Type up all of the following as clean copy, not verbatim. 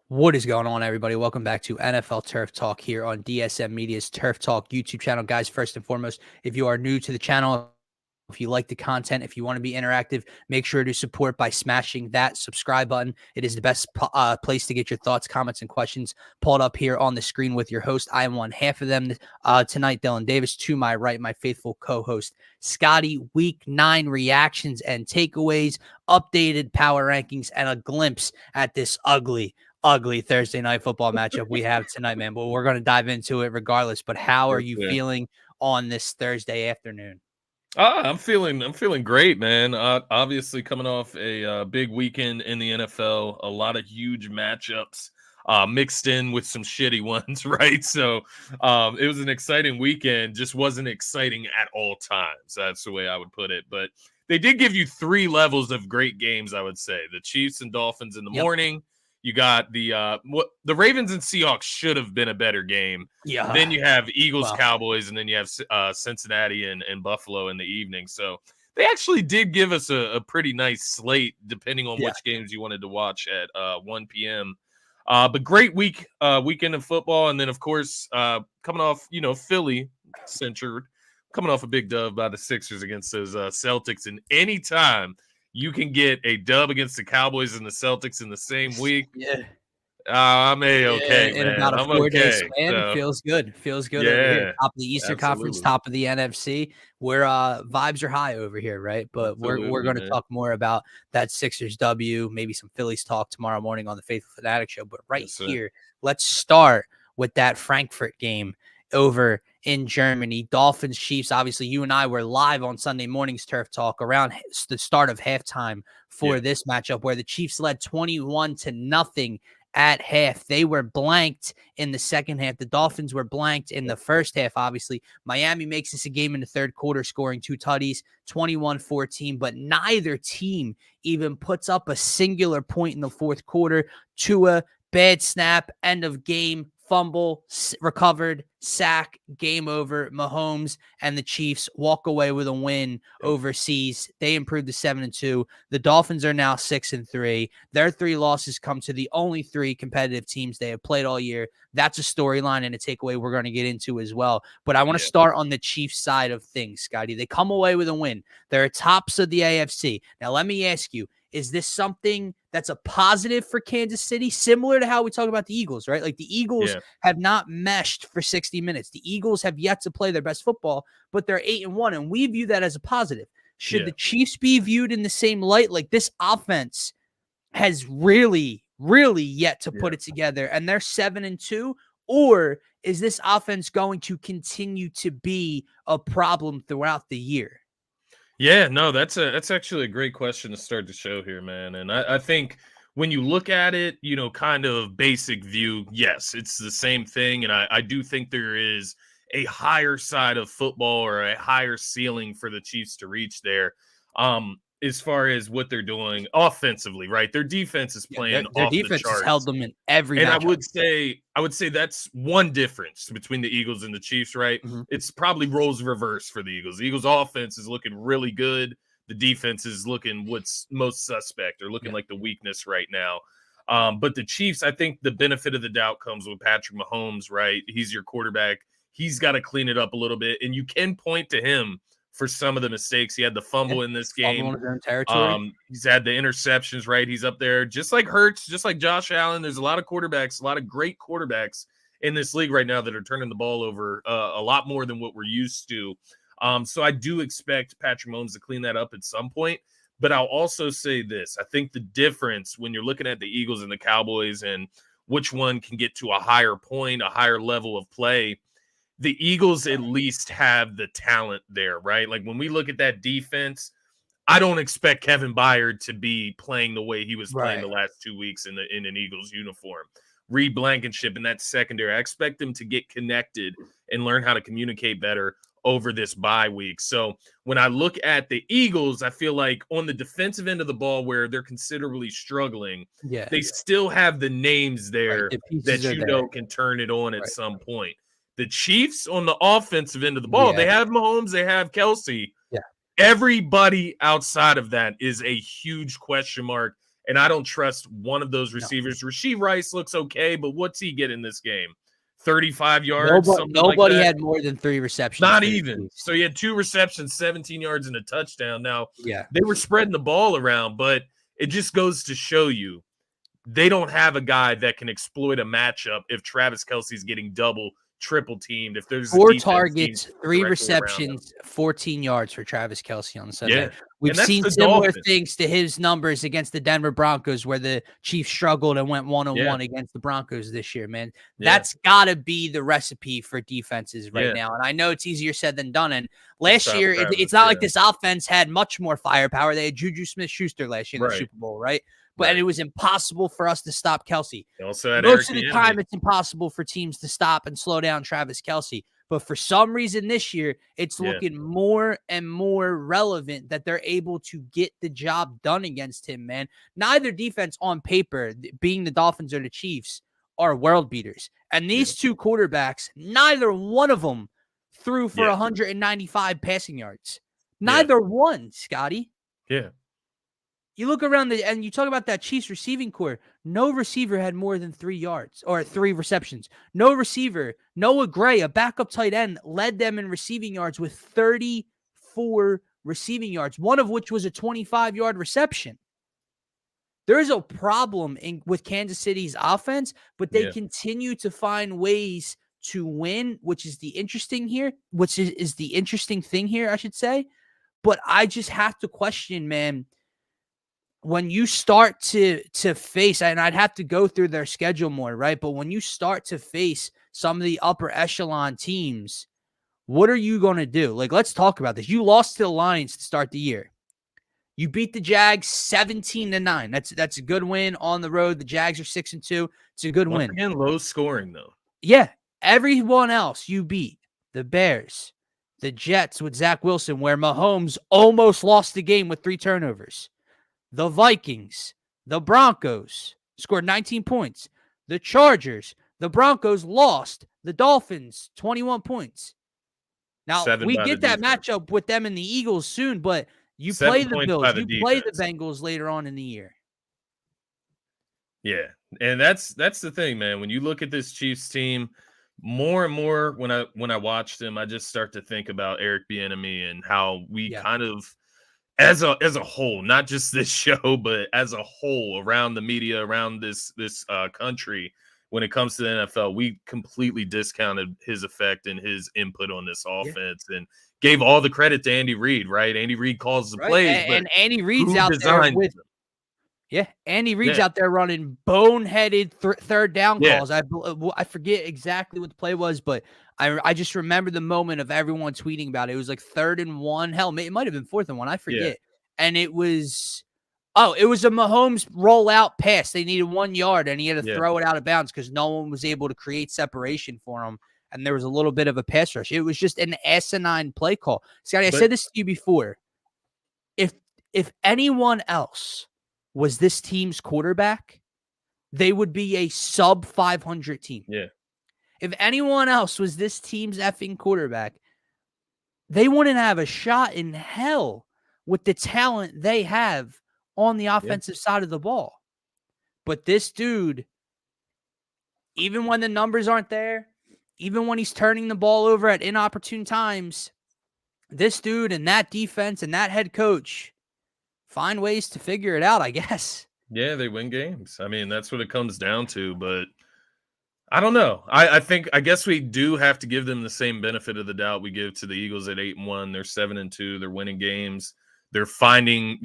What is going on, everybody? Welcome back to NFL Turf Talk here on DSM Media's Turf Talk YouTube channel. Guys, first and foremost, if you are new to the channel, if you like the content, if you want to be interactive, make sure to support by smashing that subscribe button. It is the best place to get your thoughts, comments, and questions pulled up here on the screen with your host. I am one half of them tonight, Dylan Davis. To my right, my faithful co-host, Scotty. Week 9 reactions and takeaways, updated power rankings, and a glimpse at this ugly Thursday night football matchup we have tonight, man. But we're going to dive into it regardless. But how are you feeling on this Thursday afternoon? I'm feeling great, man. Obviously, coming off a big weekend in the NFL, a lot of huge matchups mixed in with some shitty ones, right? So it was an exciting weekend. Just wasn't exciting at all times. That's the way I would put it. But they did give you 3 levels of great games. I would say the Chiefs and Dolphins in the morning. You got the Ravens and Seahawks should have been a better game. Yeah. Then you have Eagles, Cowboys, and then you have Cincinnati and Buffalo in the evening. So they actually did give us a pretty nice slate, depending on which games you wanted to watch at 1 p.m. But great weekend of football, and then of course coming off Philly centered, coming off a big dub by the Sixers against those Celtics, and anytime you can get a dub against the Cowboys and the Celtics in the same week. I'm okay, man. In about a 4-day span, so. Feels good. Feels good over here. Top of the Eastern Conference, top of the NFC. Where vibes are high over here, right? But we're going to talk more about that Sixers W, maybe some Phillies talk tomorrow morning on the Faithful Fanatic Show. But here, let's start with that Frankfurt game over in Germany. Dolphins, Chiefs. Obviously, you and I were live on Sunday morning's Turf Talk around the start of halftime for this matchup, where the Chiefs led 21-0 at half. They were blanked in the second half. The Dolphins were blanked in the first half, obviously. Miami makes this a game in the third quarter, scoring 2 tutties, 21-14, but neither team even puts up a singular point in the fourth quarter. Tua, bad snap, end of game, fumble, recovered, sack, game over. Mahomes and the Chiefs walk away with a win overseas. They improved to 7-2. The Dolphins are now 6-3. Their 3 losses come to the only 3 competitive teams they have played all year. That's a storyline and a takeaway we're going to get into as well. But I want to start on the Chiefs side of things, Scotty. They come away with a win. They're tops of the AFC. Now, let me ask you, is this something that's a positive for Kansas City, similar to how we talk about the Eagles, right? Like the Eagles have not meshed for 60 minutes. The Eagles have yet to play their best football, but they're 8-1, and we view that as a positive. Should the Chiefs be viewed in the same light? Like this offense has really yet to put it together, and they're 7-2, or is this offense going to continue to be a problem throughout the year? Yeah, no, that's actually a great question to start the show here, man. And I think when you look at it, kind of basic view, yes, it's the same thing. And I do think there is a higher side of football or a higher ceiling for the Chiefs to reach there. As far as what they're doing offensively, right? Their defense is playing their off defense the charts. has held them in every and matchup. I would say that's one difference between the Eagles and the Chiefs, right? Mm-hmm. It's probably roles reversed for the Eagles. The Eagles offense is looking really good. The defense is looking what's most suspect or looking like the weakness right now. But the Chiefs, I think the benefit of the doubt comes with Patrick Mahomes, right? He's your quarterback. He's got to clean it up a little bit. And you can point to him for some of the mistakes. He had the fumble in this game. In his own territory. He's had the interceptions, right? He's up there just like Hurts, just like Josh Allen. There's a lot of quarterbacks, a lot of great quarterbacks in this league right now that are turning the ball over a lot more than what we're used to. So I do expect Patrick Mahomes to clean that up at some point. But I'll also say this. I think the difference when you're looking at the Eagles and the Cowboys and which one can get to a higher point, a higher level of play, the Eagles at least have the talent there, right? Like when we look at that defense, I don't expect Kevin Byard to be playing the way he was playing the last 2 weeks in an Eagles uniform. Reed Blankenship in that secondary, I expect them to get connected and learn how to communicate better over this bye week. So when I look at the Eagles, I feel like on the defensive end of the ball where they're considerably struggling, they still have the names there that can turn it on at some point. The Chiefs on the offensive end of the ball, they have Mahomes, they have Kelsey. Everybody outside of that is a huge question mark And I don't trust one of those No. receivers. Rasheed Rice looks okay, but what's he get in this game? 35 yards, Nobody like had more than 3 receptions. Not even. So he had 2 receptions, 17 yards, and a touchdown. Now, yeah, they were spreading the ball around, but it just goes to show you they don't have a guy that can exploit a matchup if Travis Kelce's getting double, triple teamed. If there's 4 targets, 3 receptions, 14 yards for Travis Kelce on Sunday. Yeah. We've seen similar things to his numbers against the Denver Broncos, where the Chiefs struggled and went 1-on-1 against the Broncos this year, man. That's got to be the recipe for defenses right now. And I know it's easier said than done. And last year, it's not like this offense had much more firepower. They had Juju Smith-Schuster last year in the Super Bowl, right? But it was impossible for us to stop Kelce. Most of the time, it's impossible for teams to stop and slow down Travis Kelce. But for some reason this year, it's looking more and more relevant that they're able to get the job done against him, man. Neither defense on paper, being the Dolphins or the Chiefs, are world beaters. And these 2 quarterbacks, neither one of them threw for 195 passing yards. Neither one, Scotty. Yeah. You look around and you talk about that Chiefs receiving core. No receiver had more than 3 yards or 3 receptions. No receiver, Noah Gray, a backup tight end, led them in receiving yards with 34 receiving yards, one of which was a 25-yard reception. There is a problem with Kansas City's offense, but they continue to find ways to win, which is the interesting thing here, I should say. But I just have to question, man, when you start to face, and I'd have to go through their schedule more, right? But when you start to face some of the upper echelon teams, what are you going to do? Like, let's talk about this. You lost to the Lions to start the year. You beat the Jags 17-9. That's a good win on the road. The Jags are 6-2. It's a good win. Again, low scoring though. Yeah. Everyone else you beat. The Bears, the Jets with Zach Wilson, where Mahomes almost lost the game with 3 turnovers. The Vikings, the Broncos scored 19 points. The Chargers, the Broncos lost. The Dolphins, 21 points. Now, we get that matchup with them and the Eagles soon, but you play the Bills. You play the Bengals later on in the year. Yeah, and that's the thing, man. When you look at this Chiefs team, more and more when I watch them, I just start to think about Eric Bieniemy and how we kind of, as a whole, not just this show, but as a whole, around the media, around this country, when it comes to the NFL, we completely discounted his effect and his input on this offense and gave all the credit to Andy Reid, right? Andy Reid calls the plays, and Andy Reid's out there with them? Andy Reid's out there running boneheaded third down calls. I forget exactly what the play was, but I just remember the moment of everyone tweeting about it. It was like 3rd and 1. Hell, it might have been 4th and 1. I forget. And it was a Mahomes rollout pass. They needed 1 yard, and he had to throw it out of bounds because no one was able to create separation for him. And there was a little bit of a pass rush. It was just an asinine play call. Scotty, I said this to you before. If anyone else was this team's quarterback, they would be a sub 500 team. Yeah. If anyone else was this team's effing quarterback, they wouldn't have a shot in hell with the talent they have on the offensive side of the ball. But this dude, even when the numbers aren't there, even when he's turning the ball over at inopportune times, this dude and that defense and that head coach find ways to figure it out, I guess. Yeah, they win games. I mean, that's what it comes down to. But I don't know. I guess we do have to give them the same benefit of the doubt we give to the Eagles at 8-1. They're 7-2. They're winning games. They're finding,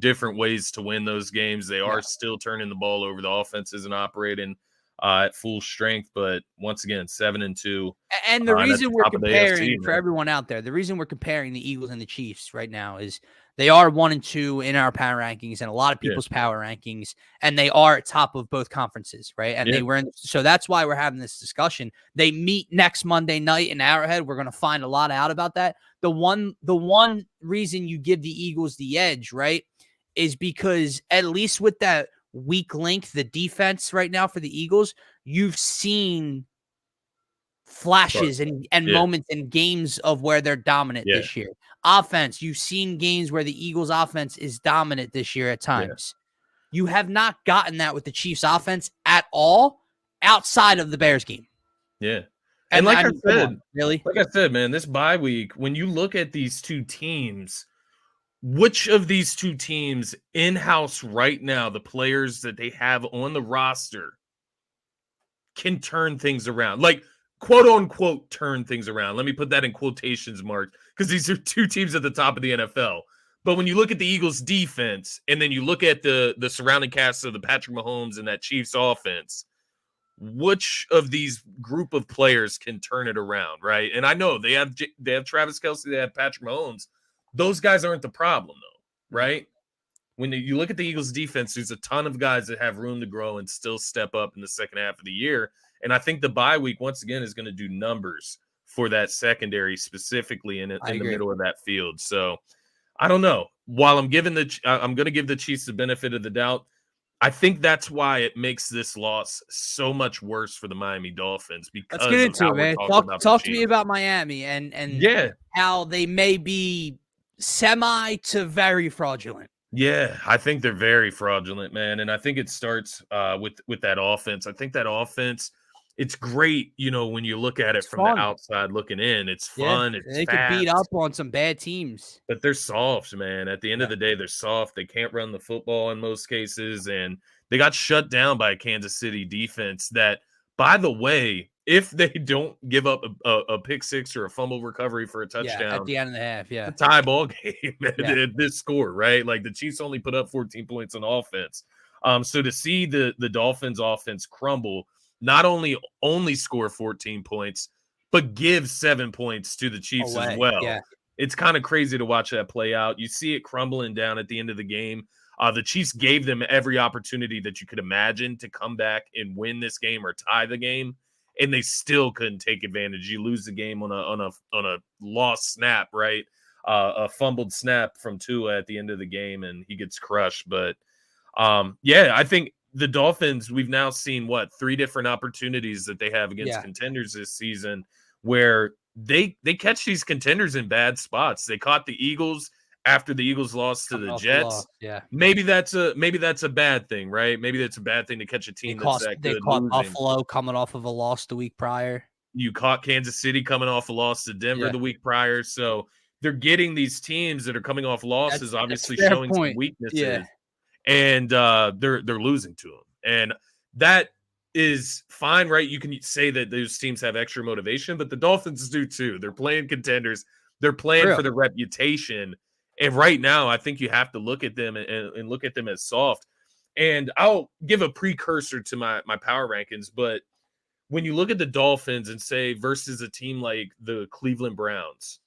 different ways to win those games. They are still turning the ball over. The offense isn't operating at full strength, but once again, 7-2. And the reason we're comparing, for everyone out there, the reason we're comparing the Eagles and the Chiefs right now is they are 1-2 in our power rankings and a lot of people's power rankings, and they are at top of both conferences, right? And they were so that's why we're having this discussion. They meet next Monday night in Arrowhead. We're going to find a lot out about that. The one reason you give the Eagles the edge, right, is because at least with that weak link, the defense right now for the Eagles, you've seen flashes and moments in games of where they're dominant this year. Offense, you've seen games where the Eagles offense is dominant this year at times. You have not gotten that with the Chiefs offense at all outside of the Bears game. Yeah. And like I said, man, this bye week, when you look at these two teams, which of these two teams in-house right now, the players that they have on the roster, can turn things around? Like, quote unquote, turn things around. Let me put that in quotations marks because these are two teams at the top of the NFL. But when you look at the Eagles defense and then you look at the surrounding cast of the Patrick Mahomes and that Chiefs offense, which of these group of players can turn it around, right? And I know they have Travis Kelce, they have Patrick Mahomes. Those guys aren't the problem, though, right? When you look at the Eagles defense, there's a ton of guys that have room to grow and still step up in the second half of the year. And I think the bye week, once again, is going to do numbers for that secondary, specifically in the middle of that field. So I don't know. While I'm going to give the Chiefs the benefit of the doubt, I think that's why it makes this loss so much worse for the Miami Dolphins. Because let's get into it, man. Talk to me about Miami and how they may be semi to very fraudulent. Yeah, I think they're very fraudulent, man. And I think it starts with that offense. I think that offense, it's great, when you look at it from the outside looking in. It's fun. It's they could beat up on some bad teams. But they're soft, man. At the end of the day, they're soft. They can't run the football in most cases. And they got shut down by a Kansas City defense that, by the way, if they don't give up a pick six or a fumble recovery for a touchdown at the end of the half, a tie ball game at this score, right? Like the Chiefs only put up 14 points on offense. So to see the Dolphins offense crumble, not only score 14 points, but give 7 points to the Chiefs as well. Yeah. It's kind of crazy to watch that play out. You see it crumbling down at the end of the game. The Chiefs gave them every opportunity that you could imagine to come back and win this game or tie the game, and they still couldn't take advantage. You lose the game on a lost snap, right? A fumbled snap from Tua at the end of the game, and he gets crushed. But I think the Dolphins, we've now seen 3 different opportunities that they have against contenders this season, where they catch these contenders in bad spots. They caught the Eagles after the Eagles lost to the Jets. Maybe that's a bad thing, right? Maybe that's a bad thing to catch a team that's that good. They caught Buffalo coming off of a loss the week prior. You caught Kansas City coming off a loss to Denver the week prior. So they're getting these teams that are coming off losses, obviously showing some weaknesses, and they're losing to them. And that is fine, right? You can say that those teams have extra motivation, but the Dolphins do too. They're playing contenders. They're playing for the reputation. And right now, I think you have to look at them and look at them as soft. And I'll give a precursor to my power rankings, but when you look at the Dolphins and say versus a team like the Cleveland Browns,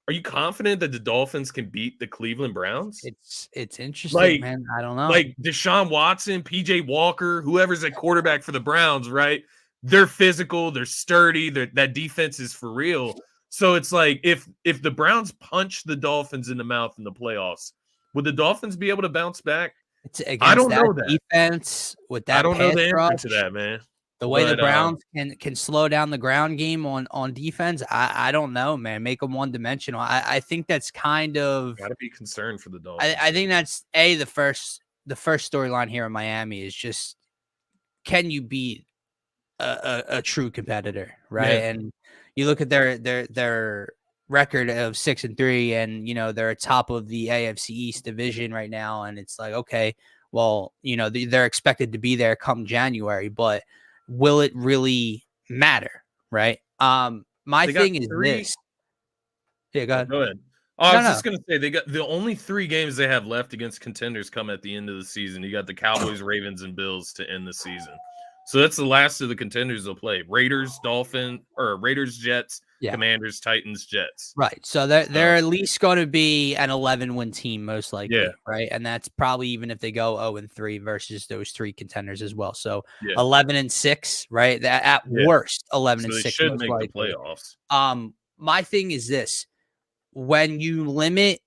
are you confident that the Dolphins can beat the Cleveland Browns? It's interesting, man. I don't know. Like Deshaun Watson, PJ Walker, whoever's at quarterback for the Browns, right? They're physical, they're sturdy, that defense is for real. So it's like if the Browns punch the Dolphins in the mouth in the playoffs, would the Dolphins be able to bounce back? I don't know that defense with that. I don't know the answer to that, man. The way the Browns can slow down the ground game on defense, I don't know, man. Make them one dimensional. I think that's kind of got to be concerned for the Dolphins. I think that's the first storyline here in Miami is just, can you beat a true competitor, right? Yeah. And you look at their record of 6-3, and they're atop of the AFC East division right now, and it's like, okay, well, they're expected to be there come January, but will it really matter, right? My thing is this. Yeah, go ahead. Go ahead. I was just gonna say they got the only 3 games they have left against contenders come at the end of the season. You got the Cowboys, Ravens, and Bills to end the season. So that's the last of the contenders they'll play. Raiders, Jets, Commanders, Titans, Jets. Right. So they're at least going to be an 11-win team, most likely. Yeah. Right. And that's probably even if they go 0-3 versus those 3 contenders as well. So 11-6, right? That at worst 11-6. So they should make the playoffs. My thing is this: when you limit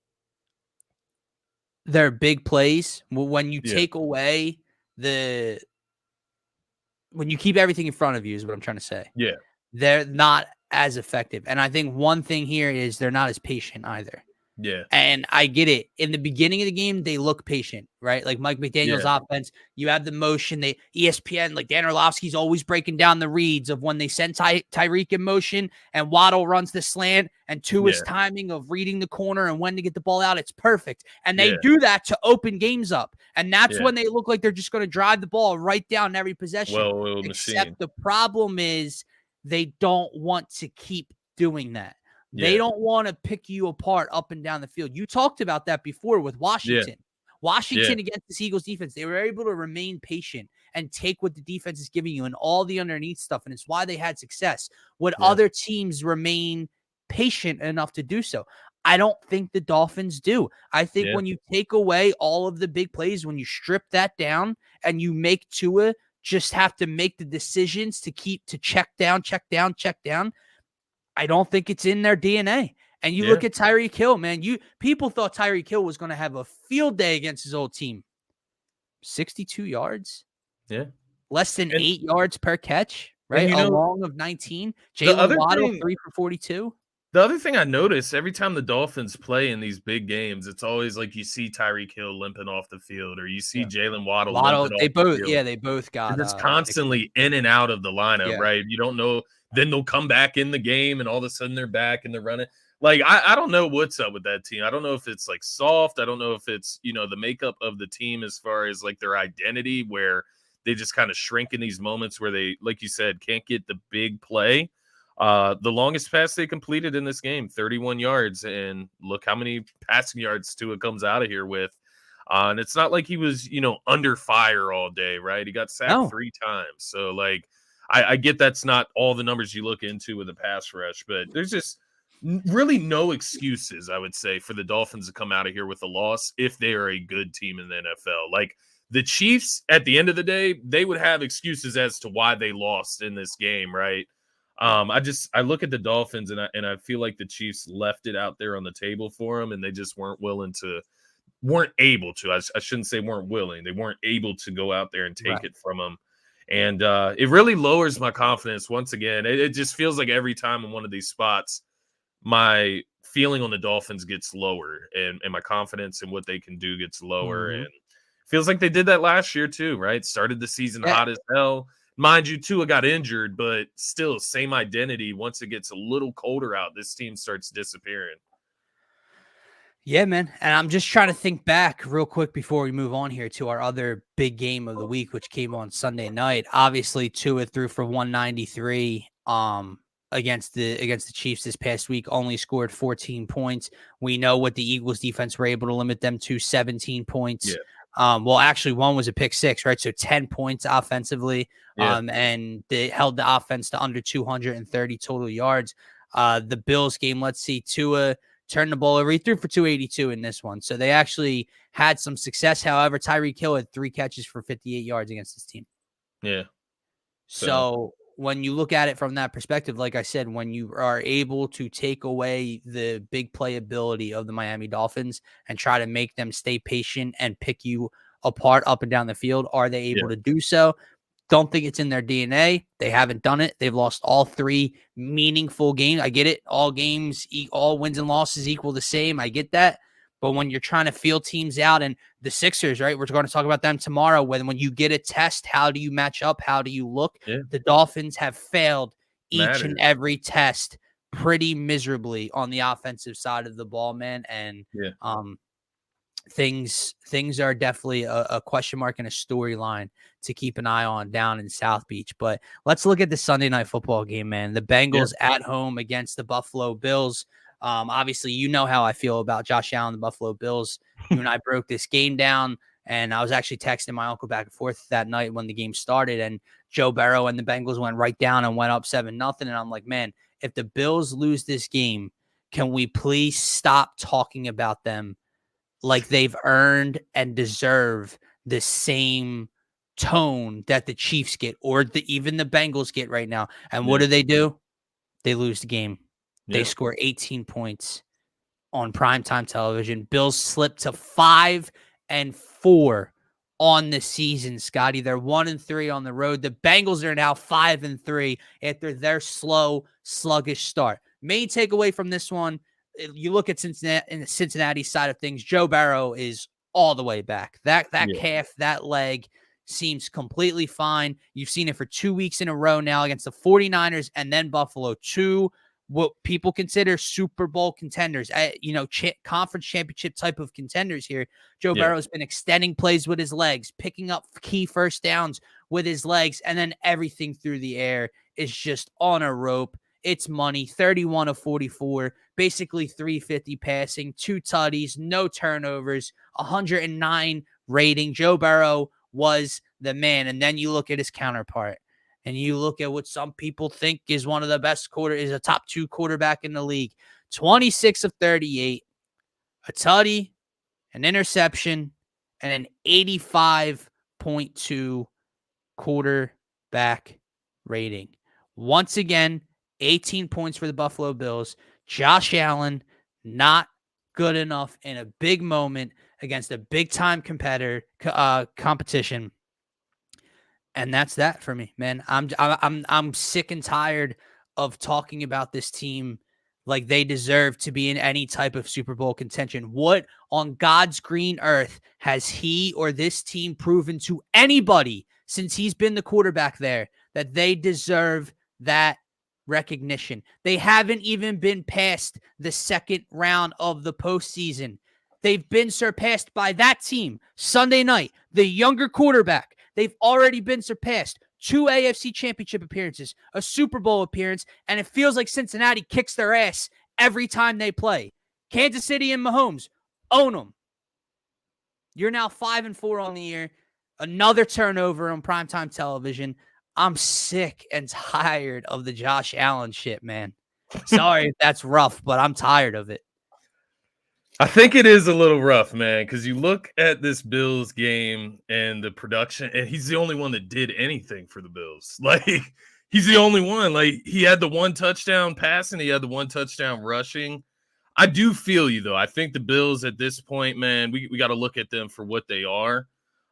their big plays, when you take away when you keep everything in front of you, is what I'm trying to say. Yeah. They're not as effective. And I think one thing here is they're not as patient either. Yeah. And I get it. In the beginning of the game, they look patient, right? Like Mike McDaniel's offense, you have the motion. ESPN, like Dan Orlovsky's always breaking down the reads of when they send Tyreek in motion and Waddle runs the slant and Tua's timing of reading the corner and when to get the ball out. It's perfect. And they do that to open games up. And that's when they look like they're just going to drive the ball right down every possession. Well-oiled Except machine. the problem is they don't want to keep doing that. They don't want to pick you apart up and down the field. You talked about that before with Washington. Washington against this Eagles defense, they were able to remain patient and take what the defense is giving you and all the underneath stuff, and it's why they had success. Would other teams remain patient enough to do so? I don't think the Dolphins do. I think when you take away all of the big plays, when you strip that down and you make Tua just have to make the decisions to check down, I don't think it's in their DNA. And you look at Tyreek Hill, man. People thought Tyreek Hill was going to have a field day against his old team. 62 yards. Yeah. Less than 8 yards per catch, right? A long of 19. Jalen Waddle, 3 for 42. The other thing I noticed, every time the Dolphins play in these big games, it's always like you see Tyreek Hill limping off the field, or you see Jalen Waddle limping off the field. They both got. It's constantly in and out of the lineup, right? You don't know. Then they'll come back in the game, and all of a sudden they're back and they're running. Like, I don't know what's up with that team. I don't know if it's like soft. I don't know if it's, the makeup of the team as far as like their identity, where they just kind of shrink in these moments where they, like you said, can't get the big play. The longest pass they completed in this game, 31 yards. And look how many passing yards Tua comes out of here with. And it's not like he was, under fire all day, right? He got sacked 3 times. So, like, I get that's not all the numbers you look into with a pass rush, but there's just really no excuses, I would say, for the Dolphins to come out of here with a loss if they are a good team in the NFL. Like, the Chiefs, at the end of the day, they would have excuses as to why they lost in this game, right? I look at the Dolphins and I feel like the Chiefs left it out there on the table for them, and they just weren't able to. I shouldn't say weren't willing. They weren't able to go out there and take it from them. And it really lowers my confidence once again. It just feels like every time in one of these spots, my feeling on the Dolphins gets lower, and my confidence in what they can do gets lower. And feels like they did that last year too, right? Started the season hot as hell. Mind you, Tua got injured, but still same identity. Once it gets a little colder out, this team starts disappearing. Yeah, man. And I'm just trying to think back real quick before we move on here to our other big game of the week, which came on Sunday night. Obviously, Tua threw for 193 against the Chiefs this past week, only scored 14 points. We know what the Eagles defense were able to limit them to, 17 points. Yeah. Well, actually, one was a pick six, right? So 10 points offensively. And they held the offense to under 230 total yards. The Bills game, let's see, Tua turned the ball over. He threw for 282 in this one. So they actually had some success. However, Tyreek Hill had 3 catches for 58 yards against his team. Yeah. So when you look at it from that perspective, like I said, when you are able to take away the big playability of the Miami Dolphins and try to make them stay patient and pick you apart up and down the field, are they able to do so? Don't think it's in their DNA. They haven't done it. They've lost all 3 meaningful games. I get it. All games, all wins and losses equal the same. I get that. But when you're trying to feel teams out, and the Sixers, right? We're going to talk about them tomorrow. When you get a test, how do you match up? How do you look? The Dolphins have failed each and every test pretty miserably on the offensive side of the ball, man. And things are definitely a question mark and a storyline to keep an eye on down in South Beach. But let's look at the Sunday night football game, man. The Bengals at home against the Buffalo Bills. Obviously, you know how I feel about Josh Allen, the Buffalo Bills. You and I broke this game down, and I was actually texting my uncle back and forth that night when the game started, and Joe Burrow and the Bengals went right down and went up 7-0. And I'm like, man, if the Bills lose this game, can we please stop talking about them like they've earned and deserve the same tone that the Chiefs get, or even the Bengals get right now? And what do? They lose the game. They score 18 points on primetime television. Bills slip to 5-4 on the season, Scotty. They're 1-3 on the road. The Bengals are now 5-3 after their slow, sluggish start. Main takeaway from this one, you look at Cincinnati, in the Cincinnati side of things, Joe Burrow is all the way back. That calf, that leg seems completely fine. You've seen it for 2 weeks in a row now against the 49ers and then Buffalo, two what people consider Super Bowl contenders, conference championship type of contenders here. Joe Burrow's been extending plays with his legs, picking up key first downs with his legs, and then everything through the air is just on a rope. It's money, 31 of 44, basically 350 passing, 2 tutties, no turnovers, 109 rating. Joe Burrow was the man. And then you look at his counterpart, and you look at what some people think is one of the best is a top 2 quarterback in the league. 26 of 38, a tutty, an interception, and an 85.2 quarterback rating. Once again, 18 points for the Buffalo Bills. Josh Allen, not good enough in a big moment against a big-time competition. And that's that for me, man. I'm sick and tired of talking about this team like they deserve to be in any type of Super Bowl contention. What on God's green earth has he or this team proven to anybody since he's been the quarterback there that they deserve that recognition? They haven't even been past the second round of the postseason. They've been surpassed by that team Sunday night, the younger quarterback. They've already been surpassed. 2 AFC championship appearances, a Super Bowl appearance, and it feels like Cincinnati kicks their ass every time they play. Kansas City and Mahomes, own them. You're now 5-4 on the year. Another turnover on primetime television. I'm sick and tired of the Josh Allen shit, man. Sorry if that's rough, but I'm tired of it. I think it is a little rough, man, because you look at this Bills game and the production, and he's the only one that did anything for the Bills. Like, he's the only one. Like, he had the 1 touchdown passing, he had the 1 touchdown rushing. I do feel you, though. I think the Bills at this point, man, we got to look at them for what they are.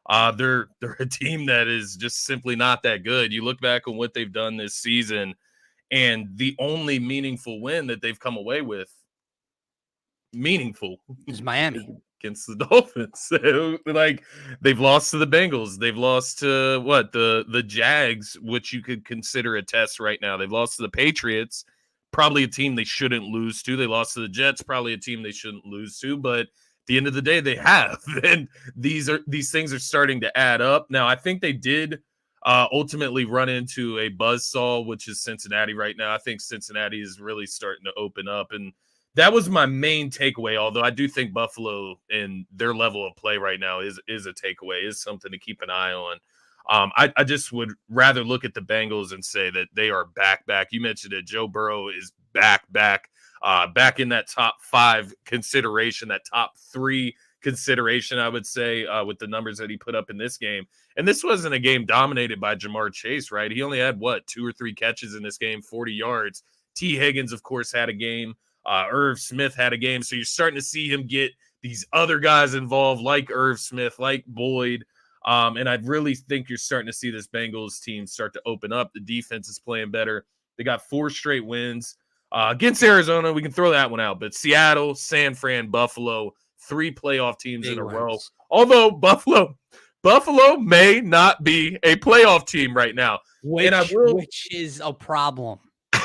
They're a team that is just simply not that good. You look back on what they've done this season, and the only meaningful win that they've come away with, is Miami against the Dolphins. Like, they've lost to the Bengals. They've lost to the Jags, which you could consider a test right now. They've lost to the Patriots, probably a team they shouldn't lose to. They lost to the Jets, probably a team they shouldn't lose to. But at the end of the day, they have, and these things are starting to add up. Now, I think they did ultimately run into a buzzsaw, which is Cincinnati right now. I think Cincinnati is really starting to open up, and that was my main takeaway, although I do think Buffalo and their level of play right now is a takeaway, is something to keep an eye on. I just would rather look at the Bengals and say that they are back. You mentioned it. Joe Burrow is back in that top 5 consideration, that top 3 consideration, I would say, with the numbers that he put up in this game. And this wasn't a game dominated by Jamar Chase, right? He only had, 2 or 3 catches in this game, 40 yards. T. Higgins, of course, had a game. Irv Smith had a game. So you're starting to see him get these other guys involved, like Irv Smith, like Boyd. And I really think you're starting to see this Bengals team start to open up. The defense is playing better. They got 4 straight wins against Arizona. We can throw that one out. But Seattle, San Fran, Buffalo, 3 playoff teams in a row. Although Buffalo may not be a playoff team right now. Which is a problem.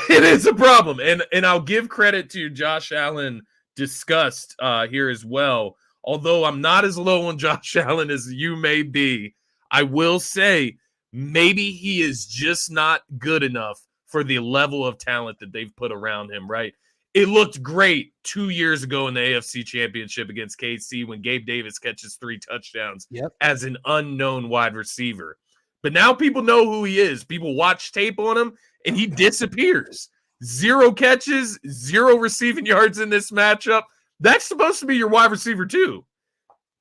It is a problem. And I'll give credit to Josh Allen discussed here as well. Although I'm not as low on Josh Allen as you may be, I will say maybe he is just not good enough for the level of talent that they've put around him, right? It looked great 2 years ago in the AFC Championship against KC when Gabe Davis catches 3 touchdowns as an unknown wide receiver. But now people know who he is. People watch tape on him, and he disappears. 0 catches, 0 receiving yards in this matchup. That's supposed to be your wide receiver 2.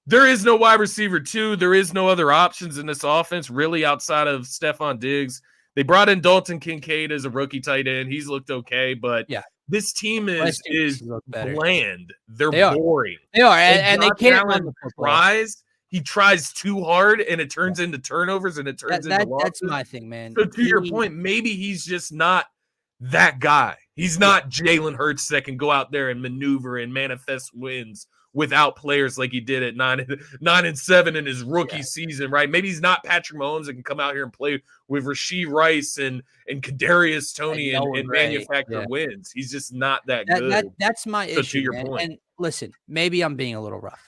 There is no wide receiver 2. There is no other options in this offense, really, outside of Stephon Diggs. They brought in Dalton Kincaid as a rookie tight end. He's looked okay, but this team is bland. They're boring. They are, and they can't run the football. He tries too hard, and it turns into turnovers, and it turns into losses. That's my thing, man. So to your point, maybe he's just not that guy. He's not Jalen Hurts that can go out there and maneuver and manifest wins without players like he did at 9-7 in his rookie season, right? Maybe he's not Patrick Mahomes that can come out here and play with Rashee Rice and Kadarius Toney and manufacture wins. He's just not that good. That's my issue. To your point. And listen, maybe I'm being a little rough.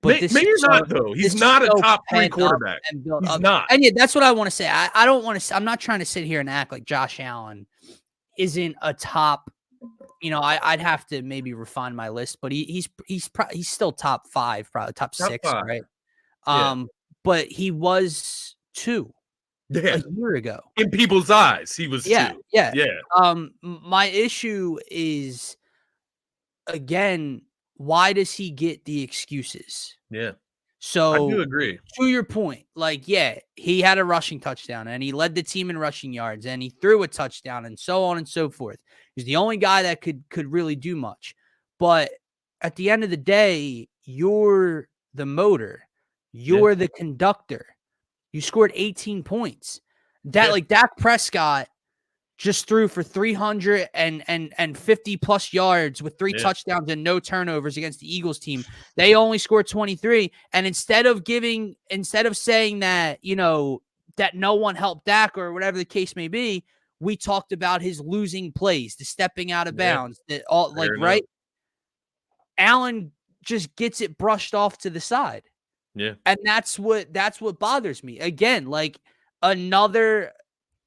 But maybe you're not, though. He's not a top 3 quarterback. He's not. And yeah, that's what I want to say. I don't want to. I'm not trying to sit here and act like Josh Allen isn't a top. I'd have to maybe refine my list, but he's still top 5, probably top 6, 5. Right? But he was 2 a year ago. In people's eyes, he was 2. Yeah. My issue is, again, why does he get the excuses? Yeah. So I do agree. To your point, he had a rushing touchdown and he led the team in rushing yards and he threw a touchdown and so on and so forth. He's the only guy that could really do much. But at the end of the day, you're the motor. You're the conductor. You scored 18 points. Dak Prescott just threw for 350 plus yards with 3 touchdowns and no turnovers against the Eagles team. They only scored 23. And instead of saying that, that no one helped Dak or whatever the case may be, we talked about his losing plays, the stepping out of bounds, right? Allen just gets it brushed off to the side. Yeah. And that's what bothers me. Again, another,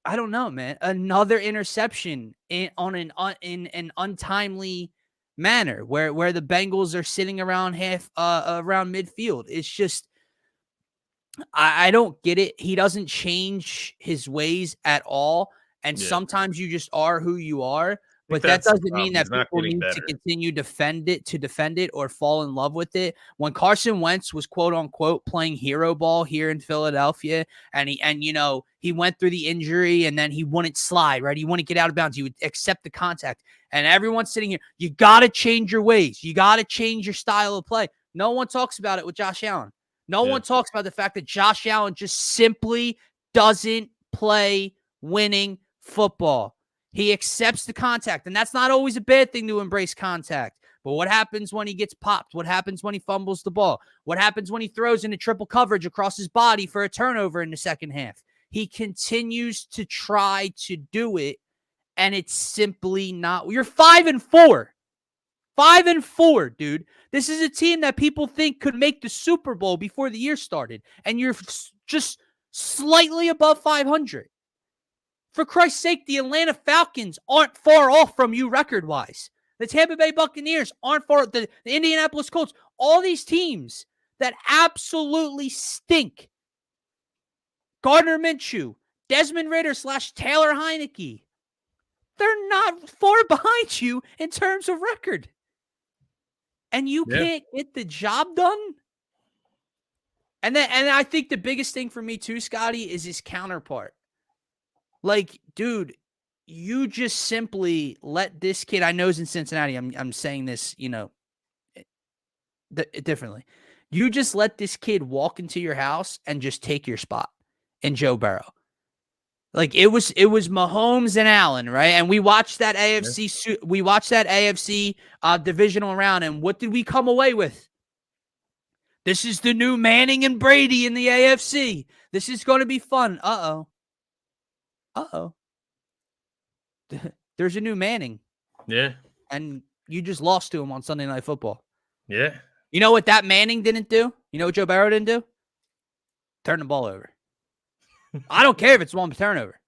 I don't know, man, another interception in an untimely manner where the Bengals are sitting around around midfield. It's just, I don't get it. He doesn't change his ways at all. And sometimes you just are who you are. But that doesn't mean that people need to continue defend it or fall in love with it. When Carson Wentz was quote unquote playing hero ball here in Philadelphia, and he went through the injury and then he wouldn't slide, right? He wouldn't get out of bounds. He would accept the contact. And everyone's sitting here, you got to change your ways. You got to change your style of play. No one talks about it with Josh Allen. No one talks about the fact that Josh Allen just simply doesn't play winning football. He accepts the contact, and that's not always a bad thing to embrace contact. But what happens when he gets popped? What happens when he fumbles the ball? What happens when he throws into triple coverage across his body for a turnover in the second half? He continues to try to do it, and it's simply not. You're 5-4. 5-4, dude. This is a team that people think could make the Super Bowl before the year started, and you're just slightly above 500. For Christ's sake, the Atlanta Falcons aren't far off from you record-wise. The Tampa Bay Buccaneers aren't far. The Indianapolis Colts, all these teams that absolutely stink. Gardner Minshew, Desmond Ridder / Taylor Heineke. They're not far behind you in terms of record. And you can't get the job done? And I think the biggest thing for me too, Scotty, is his counterpart. Dude, you just simply let this kid, I know he's in Cincinnati. I'm saying this, differently. You just let this kid walk into your house and just take your spot in Joe Burrow. It was Mahomes and Allen, right? And we watched that AFC divisional round, and what did we come away with? This is the new Manning and Brady in the AFC. This is going to be fun. Uh-oh. There's a new Manning. Yeah. And you just lost to him on Sunday Night Football. Yeah. You know what that Manning didn't do? You know what Joe Burrow didn't do? Turn the ball over. I don't care if it's one turnover.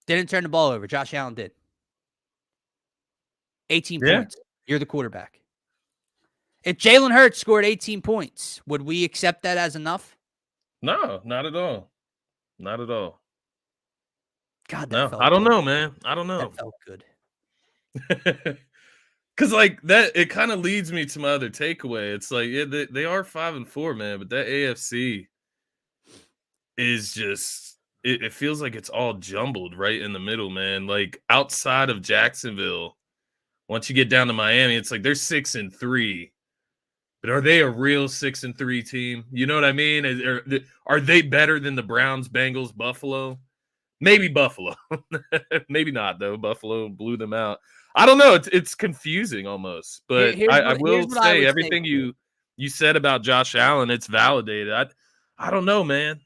Didn't turn the ball over. Josh Allen did. 18 points. You're the quarterback. If Jalen Hurts scored 18 points, would we accept that as enough? No, not at all. Not at all. God, that I don't know, man. I don't know. That felt good. Because that, it kind of leads me to my other takeaway. It's they are 5-4, man, but that AFC is just, it feels like it's all jumbled right in the middle, man. Outside of Jacksonville, once you get down to Miami, it's they're 6-3. But are they a real 6-3 team? You know what I mean? Are they better than the Browns, Bengals, Buffalo? Maybe Buffalo. Maybe not, though. Buffalo blew them out. I don't know. It's confusing almost. But I will say everything you said about Josh Allen, it's validated. I don't know, man.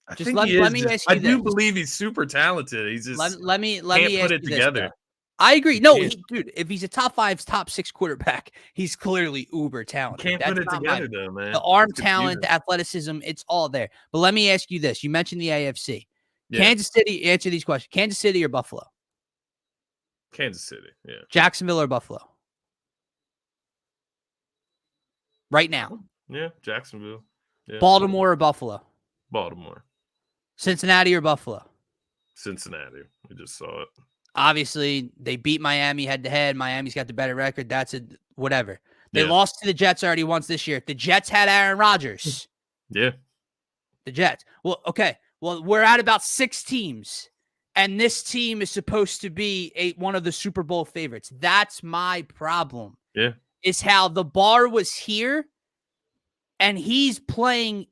I think he is. I do believe he's super talented. He's just let me can't put ask it you together. This, I agree. No, dude, if he's a top 5, top 6 quarterback, he's clearly uber talented. Can't put it together, though, man. The arm talent, the athleticism, it's all there. But let me ask you this. You mentioned the AFC. Yeah. Kansas City, answer these questions. Kansas City or Buffalo? Kansas City, yeah. Jacksonville or Buffalo? Right now. Yeah, Jacksonville. Yeah. Baltimore or Buffalo? Baltimore. Cincinnati or Buffalo? Cincinnati. We just saw it. Obviously, they beat Miami head-to-head. Miami's got the better record. That's a whatever. They lost to the Jets already once this year. The Jets had Aaron Rodgers. Yeah. The Jets. Well, okay. Well, we're at about 6 teams, and this team is supposed to be one of the Super Bowl favorites. That's my problem. Yeah. Is how the bar was here, and he's playing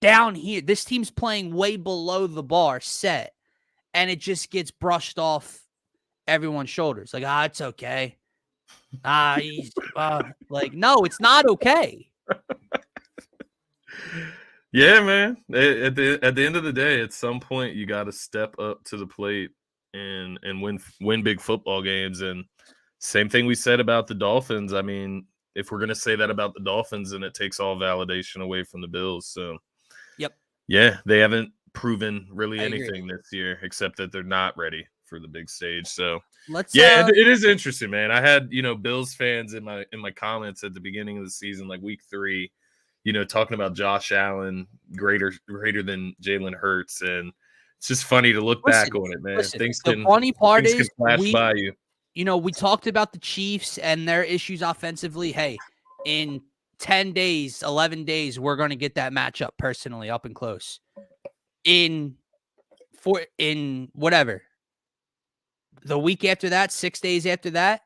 down here. This team's playing way below the bar set, and it just gets brushed off everyone's shoulders. Like, it's okay. He's like, no, it's not okay. Yeah, man. At the end of the day, at some point, you got to step up to the plate and win big football games. And same thing we said about the Dolphins. I mean, if we're going to say that about the Dolphins, then it takes all validation away from the Bills. So, yep. Yeah, they haven't proven really anything this year, except that they're not ready for the big stage. So, it is interesting, man. I had, Bills fans in my comments at the beginning of the season, like week 3, talking about Josh Allen greater than Jalen Hurts, and it's just funny to look back on it, man. The funny part is flash by you. We talked about the Chiefs and their issues offensively. Hey, in 10 days, 11 days, we're going to get that matchup personally up and close. In whatever. The week after that, 6 days after that,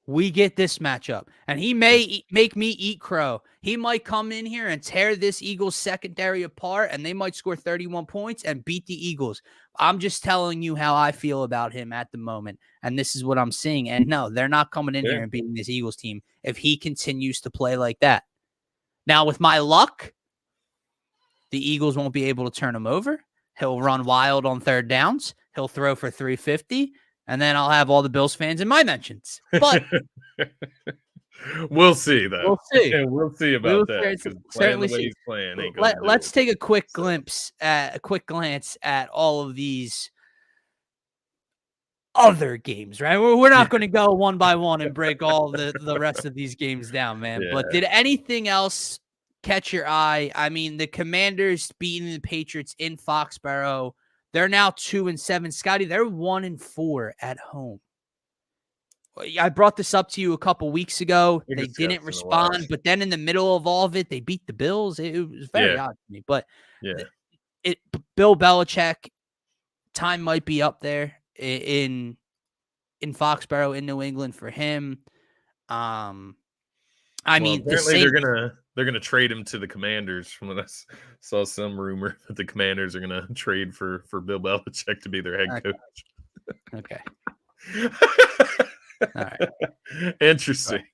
we get this matchup. And he may make me eat crow. He might come in here and tear this Eagles secondary apart, and they might score 31 points and beat the Eagles. I'm just telling you how I feel about him at the moment, and this is what I'm seeing. And no, they're not coming in here and beating this Eagles team if he continues to play like that. Now, with my luck, the Eagles won't be able to turn him over. He'll run wild on 3rd downs. He'll throw for 350, and then I'll have all the Bills fans in my mentions. But we'll see, though. We'll see. We'll see about that. Certainly the way he's playing ain't let's take a quick glance at all of these other games, right? We're not going to go one by one and break all the rest of these games down, man. Yeah. But did anything else catch your eye? I mean, the Commanders beating the Patriots in Foxborough. They're now 2-7. Scotty, they're 1-4 at home. I brought this up to you a couple weeks ago. They didn't respond, but then in the middle of all of it, they beat the Bills. It was very odd to me. But Bill Belichick, time might be up there in Foxborough, in New England for him. I mean, they're gonna trade him to the Commanders. From what I saw, some rumor that the Commanders are gonna trade for Bill Belichick to be their head coach. Okay. All right. Interesting.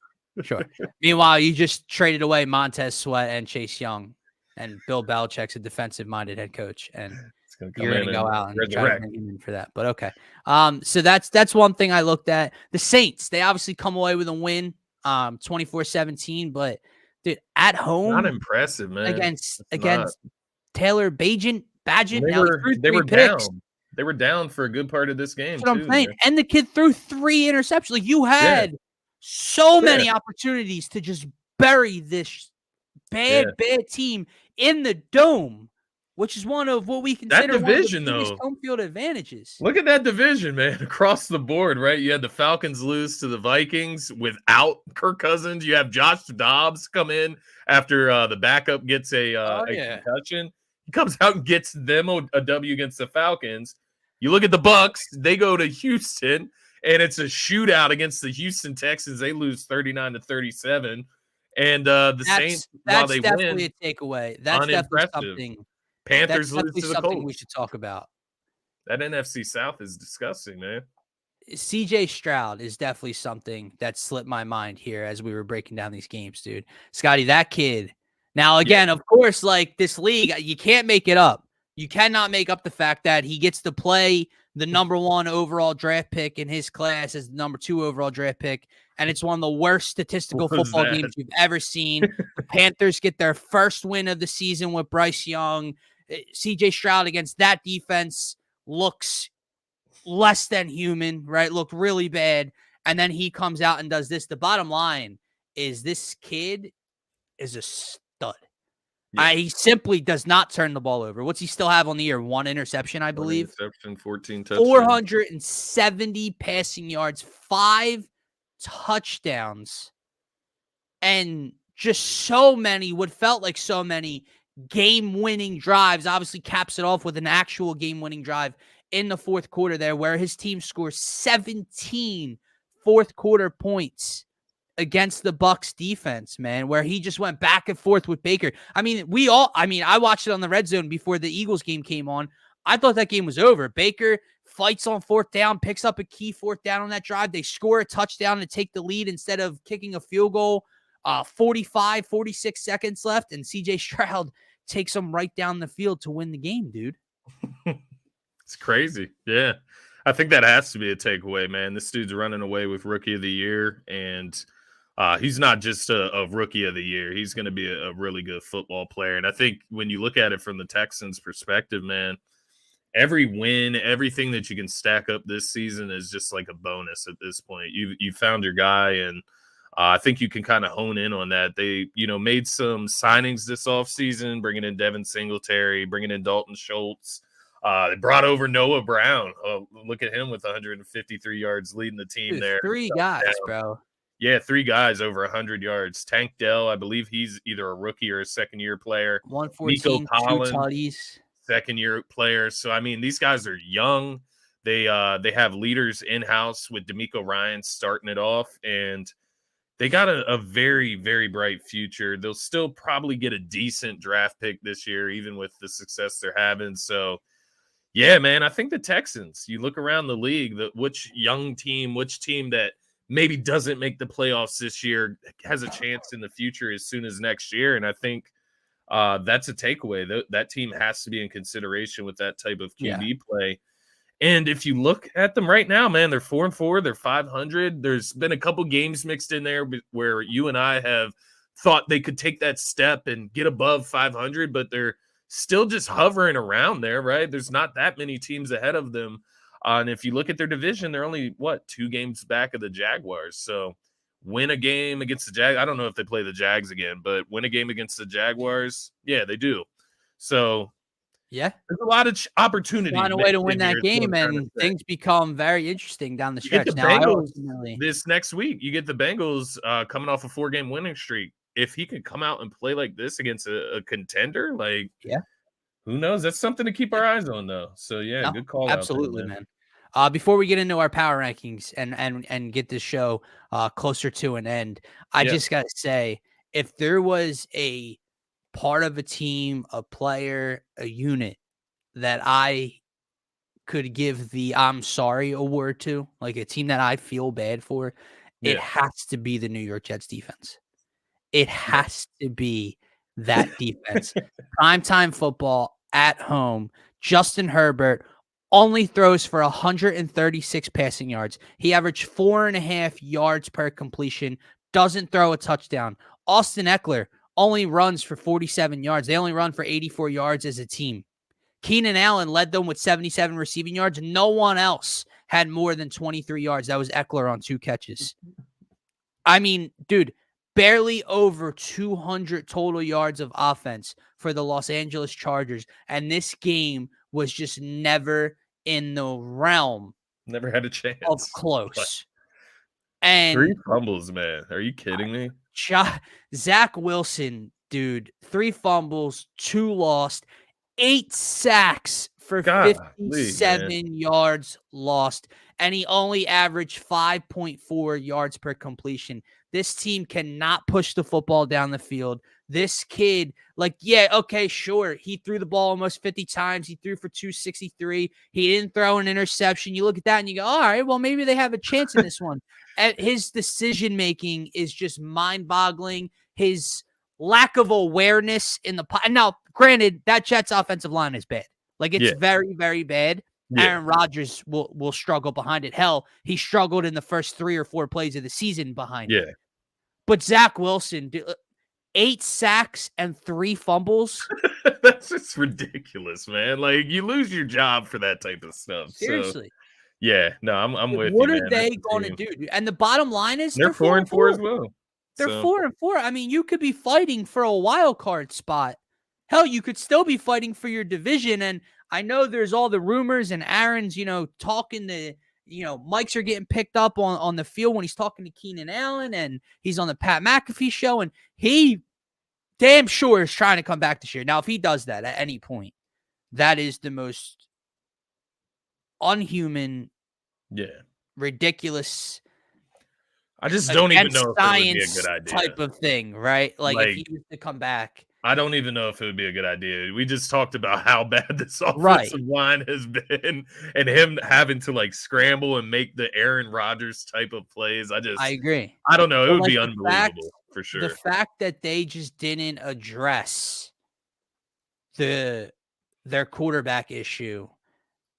Sure. Meanwhile, you just traded away Montez Sweat and Chase Young, and Bill Belichick's a defensive-minded head coach, and you're going to go out and try to bring him in for that. But okay. So that's one thing I looked at. The Saints, they obviously come away with a win, 24-17, but dude, at home, not impressive, man. Against Taylor Bagent. They were down. They were down for a good part of this game. That's what I'm saying. And the kid threw 3 interceptions. Like, you had so many opportunities to just bury this bad team in the dome, which is one of what we consider that division, one of the biggest home field advantages. Look at that division, man, across the board, right? You had the Falcons lose to the Vikings without Kirk Cousins. You have Josh Dobbs come in after the backup gets a concussion. He comes out and gets them a W against the Falcons. You look at the Bucks; they go to Houston, and it's a shootout against the Houston Texans. They lose 39-37, and the Saints, while they win, that's definitely a takeaway. That's definitely something. Panthers lose to the Colts. We should talk about. That NFC South is disgusting, man. CJ Stroud is definitely something that slipped my mind here as we were breaking down these games, dude. Scotty, that kid. Now, again, of course, like this league, you can't make it up. You cannot make up the fact that he gets to play the number 1 overall draft pick in his class as the number 2 overall draft pick. And it's one of the worst statistical football games you've ever seen. The Panthers get their first win of the season with Bryce Young. CJ Stroud against that defense looks less than human, right? Looked really bad. And then he comes out and does this. The bottom line is this kid is a stud. Yeah. He simply does not turn the ball over. What's he still have on the year? 1 interception, I believe. 1 interception, 14 touchdowns. 470 passing yards, 5 touchdowns, and just so many, what felt like so many game-winning drives. Obviously caps it off with an actual game-winning drive in the fourth quarter there, where his team scores 17 fourth quarter points against the Bucs defense, man, where he just went back and forth with Baker. I mean, I watched it on the red zone before the Eagles game came on. I thought that game was over. Baker fights on 4th down, picks up a key 4th down on that drive. They score a touchdown to take the lead instead of kicking a field goal. 46 seconds left, and CJ Stroud takes them right down the field to win the game, dude. It's crazy. Yeah. I think that has to be a takeaway, man. This dude's running away with Rookie of the Year, and he's not just a Rookie of the Year. He's going to be a really good football player. And I think when you look at it from the Texans' perspective, man, every win, everything that you can stack up this season is just like a bonus at this point. You found your guy, and I think you can kind of hone in on that. They, made some signings this offseason, bringing in Devin Singletary, bringing in Dalton Schultz. They brought over Noah Brown. Oh, look at him with 153 yards leading the team. Dude, there. 3 guys, bro. Yeah, 3 guys over 100 yards. Tank Dell, I believe he's either a rookie or a second-year player. 114, Nico Collins, 2 tutties. Second-year player. So, I mean, these guys are young. They have leaders in-house with D'Amico Ryan starting it off, and they got a very, very bright future. They'll still probably get a decent draft pick this year, even with the success they're having. So, yeah, man, I think the Texans, you look around the league, which team that maybe doesn't make the playoffs this year has a chance in the future as soon as next year. And I think that's a takeaway. That team has to be in consideration with that type of QB play. And if you look at them right now, man, they're 4-4, they're 500. There's been a couple games mixed in there where you and I have thought they could take that step and get above 500, but they're still just hovering around there, right? There's not that many teams ahead of them. And if you look at their division, they're only, 2 games back of the Jaguars. So win a game against the Jags. I don't know if they play the Jags again, but win a game against the Jaguars. Yeah, they do. So, yeah, there's a lot of opportunity. Find a way to win that game, and things become very interesting down the stretch. This next week, you get the Bengals coming off a 4-game winning streak. If he could come out and play like this against a contender, who knows? That's something to keep our eyes on, though. So, yeah, good call. Absolutely, out there, man. Before we get into our power rankings and get this show closer to an end, I just got to say, if there was a part of a team, a player, a unit that I could give the I'm sorry award to, like a team that I feel bad for, it has to be the New York Jets defense. It has to be that defense. Primetime football at home. Justin Herbert only throws for 136 passing yards. He averaged 4.5 yards per completion, doesn't throw a touchdown. Austin Eckler only runs for 47 yards. They only run for 84 yards as a team. Keenan Allen led them with 77 receiving yards. No one else had more than 23 yards. That was Eckler on 2 catches. I mean, dude, barely over 200 total yards of offense for the Los Angeles Chargers. And this game was just never in the realm. Never had a chance. Of close. And 3 fumbles, man. Are you kidding me? Zach Wilson, dude, 3 fumbles, 2 lost, 8 sacks for 57 yards lost. And he only averaged 5.4 yards per completion. This team cannot push the football down the field. this kid, like, yeah, okay, sure. He threw the ball almost 50 times. He threw for 263. He didn't throw an interception. You look at that and you go, all right, well, maybe they have a chance in this one. And his decision-making is just mind-boggling. His lack of awareness in the – now, granted, that Jets offensive line is bad. Like, it's very, very bad. Yeah. Aaron Rodgers will struggle behind it. Hell, he struggled in the first 3 or 4 plays of the season behind it. But Zach Wilson – 8 sacks and 3 fumbles. That's just ridiculous, man. Like, you lose your job for that type of stuff. Seriously. So, yeah, no, I'm with you. What are they going to do? And the bottom line is they're 4-4 as well. They're 4-4. I mean, you could be fighting for a wild card spot. Hell, you could still be fighting for your division. And I know there's all the rumors and Aaron's, talking to, mics are getting picked up on the field when he's talking to Keenan Allen and he's on the Pat McAfee show. And he damn sure is trying to come back this year. Now, if he does that at any point, that is the most unhuman, ridiculous. I just don't even know if it would be a good idea. Type of thing, right? Like if he was to come back. I don't even know if it would be a good idea. We just talked about how bad this offensive line has been and him having to like scramble and make the Aaron Rodgers type of plays. I agree. I don't know. It would be unbelievable for sure. The fact that they just didn't address their quarterback issue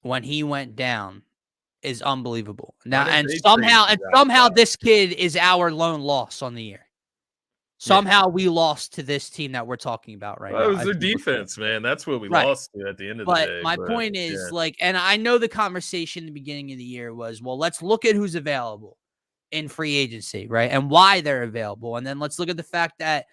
when he went down is unbelievable. Now and somehow this kid is our lone loss on the year. Somehow we lost to this team that we're talking about right now. It was their defense, man. That's what we lost to at the end of the day. My point is, and I know the conversation in the beginning of the year was, well, let's look at who's available in free agency, right? And why they're available. And then let's look at the fact that,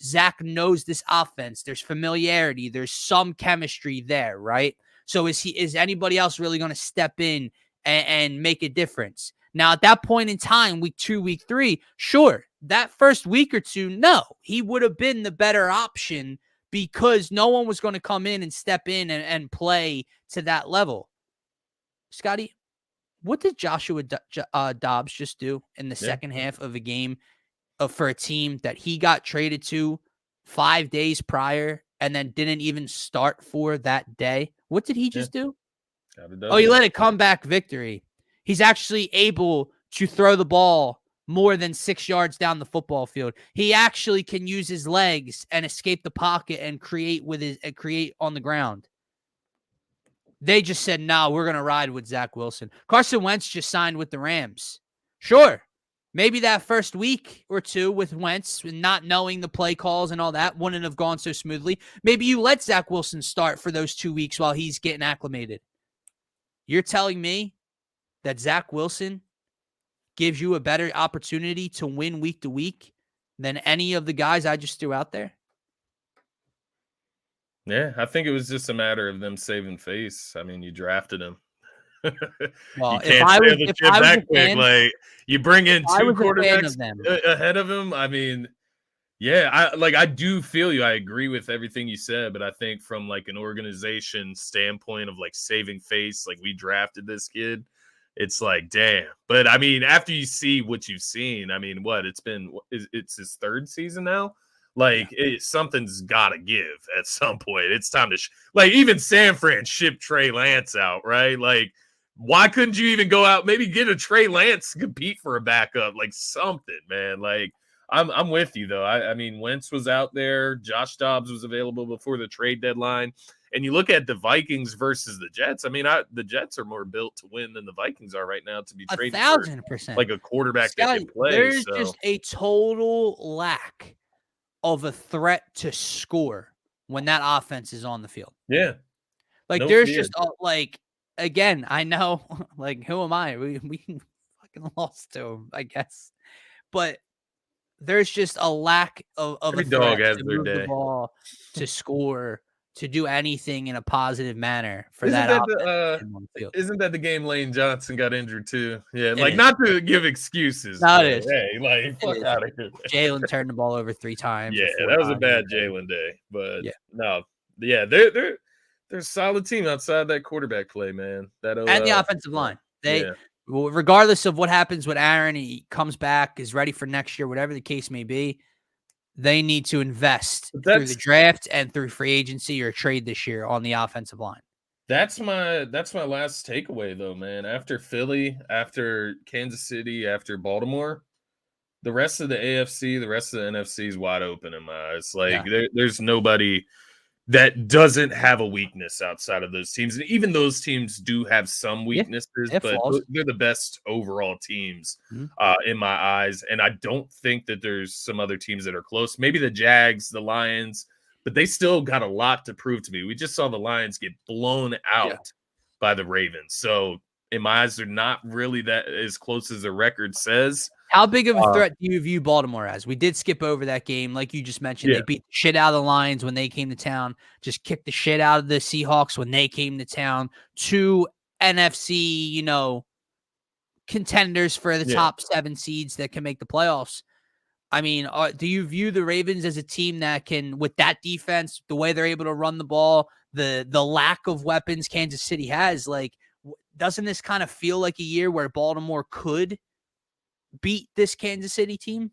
Zach knows this offense. There's familiarity. There's some chemistry there, right? So is anybody else really going to step in and make a difference? Now, at that point in time, week 2, week 3, sure. That first week or two, no, he would have been the better option because no one was going to come in and step in and play to that level. Scotty, what did Joshua Dobbs just do in the second half of a game for a team that he got traded to 5 days prior and then didn't even start for that day? What did he just do? He led a comeback victory. He's actually able to throw the ball more than 6 yards down the football field. He actually can use his legs and escape the pocket and create on the ground. They just said, no, we're going to ride with Zach Wilson. Carson Wentz just signed with the Rams. Sure. Maybe that first week or two with Wentz and not knowing the play calls and all that wouldn't have gone so smoothly. Maybe you let Zach Wilson start for those 2 weeks while he's getting acclimated. You're telling me that Zach Wilson gives you a better opportunity to win week to week than any of the guys I just threw out there? Yeah, I think it was just a matter of them saving face. I mean, you drafted him. Well, you can't save the chip that quick. Like, you bring in 2 quarterbacks ahead of him. I mean, yeah, I do feel you. I agree with everything you said, but I think from like an organization standpoint of like saving face, like we drafted this kid. It's like, damn. But I mean, after you see what you've seen, I mean, it's his 3rd season now. Like, something's got to give at some point. It's time to, even San Fran shipped Trey Lance out, right? Like, why couldn't you even go out, maybe get a Trey Lance to compete for a backup? Like, something, man. Like, I'm with you, though. I mean, Wentz was out there. Josh Dobbs was available before the trade deadline. And you look at the Vikings versus the Jets. I mean, the Jets are more built to win than the Vikings are right now to be traded 1,000%. Like a quarterback that can play. There's just a total lack of a threat to score when that offense is on the field. Yeah. Like, there's just, again, I know, like, who am I? We fucking lost to him, I guess. But there's just a lack of Every a threat dog has to their move day. the ball, to score, to do anything in a positive manner for offense. Isn't that the game Lane Johnson got injured too? Yeah, not to give excuses. No, it is. Hey, fuck out of here. Jalen turned the ball over 3 times. Yeah, that was a bad Jalen day. But they're a solid team outside that quarterback play, man. And the offensive line. Regardless of what happens with Aaron, he comes back, is ready for next year, whatever the case may be. they need to invest through the draft and through free agency or trade this year on the offensive line. That's my last takeaway though, man. After Philly, after Kansas City, after Baltimore, the rest of the AFC, the rest of the NFC is wide open in my eyes. Like there's nobody that doesn't have a weakness outside of those teams. And even those teams do have some weaknesses, but they're the best overall teams in my eyes. And I don't think that there's some other teams that are close. Maybe the Jags, the Lions, but they still got a lot to prove to me. We just saw the Lions get blown out by the Ravens. So in my eyes, they're not really that as close as the record says. How big of a threat do you view Baltimore as? We did skip over that game. Like you just mentioned, they beat the shit out of the Lions when they came to town, just kicked the shit out of the Seahawks when they came to town. 2 NFC, contenders for the top 7 seeds that can make the playoffs. I mean, do you view the Ravens as a team that can, with that defense, the way they're able to run the ball, the lack of weapons Kansas City has, like, doesn't this kind of feel like a year where Baltimore could beat this Kansas City team?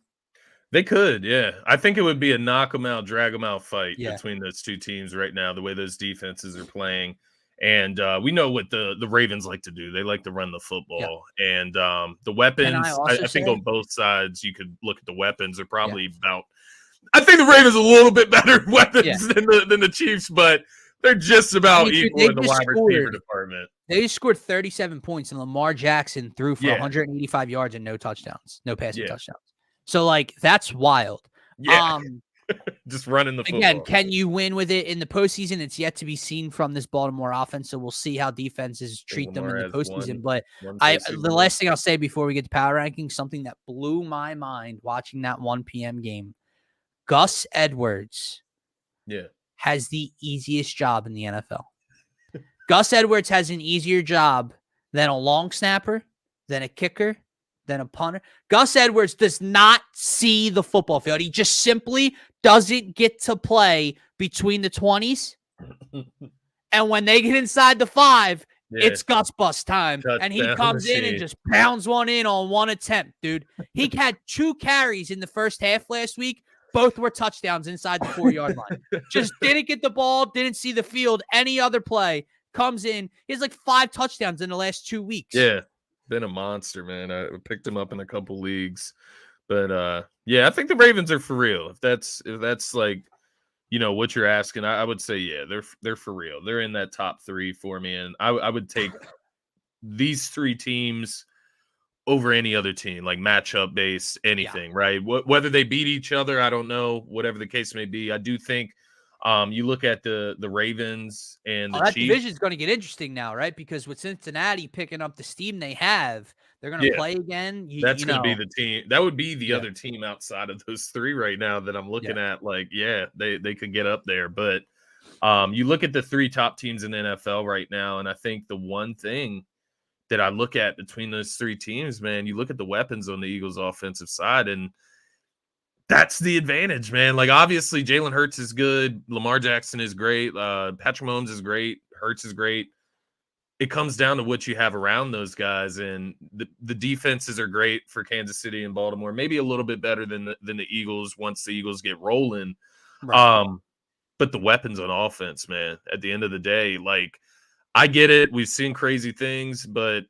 They could, yeah. I think it would be a knock them out, drag them out fight between those two teams right now, the way those defenses are playing. And we know what the Ravens like to do. They like to run the football. And the weapons, I think on both sides, you could look at the weapons. They're probably about – I think the Ravens are a little bit better weapons than the Chiefs, but they're just about equal in the wide receiver department. They just scored 37 points, and Lamar Jackson threw for 185 yards and no touchdowns, no passing touchdowns. So, like, that's wild. Yeah. Just running the football. Again, can you win with it in the postseason? It's yet to be seen from this Baltimore offense, so we'll see how defenses treat them in the postseason. But the last thing I'll say before we get to power rankings, something that blew my mind watching that 1 p.m. game, Gus Edwards has the easiest job in the NFL. Gus Edwards has an easier job than a long snapper, than a kicker, than a punter. Gus Edwards does not see the football field. He just simply doesn't get to play between the 20s. And when they get inside the 5, it's Gus bust time. And he comes in and just pounds one in on one attempt, dude. He had 2 carries in the first half last week. Both were touchdowns inside the 4-yard line. Just didn't get the ball, didn't see the field, any other play. Comes in. He has like 5 touchdowns in the last 2 weeks. Yeah. Been a monster, man. I picked him up in a couple leagues. But I think the Ravens are for real. If that's like, what you're asking, I would say, they're for real. They're in that top 3 for me. And I would take these 3 teams over any other team, like matchup based, anything, right? Whether they beat each other, I don't know, whatever the case may be. I do think you look at the Ravens and the that Chiefs. Division is going to get interesting now, right? Because with Cincinnati picking up the steam they have, they're going to play again. That's going to be the team. That would be the other team outside of those 3 right now that I'm looking at. Like, they could get up there. But you look at the 3 top teams in the NFL right now, and I think the one thing that I look at between those 3 teams, man, you look at the weapons on the Eagles' offensive side, and that's the advantage, man. Like, obviously, Jalen Hurts is good. Lamar Jackson is great. Patrick Mahomes is great. Hurts is great. It comes down to what you have around those guys, and the defenses are great for Kansas City and Baltimore. Maybe a little bit better than the Eagles once the Eagles get rolling. Right. But the weapons on offense, man, at the end of the day, like, I get it. We've seen crazy things, but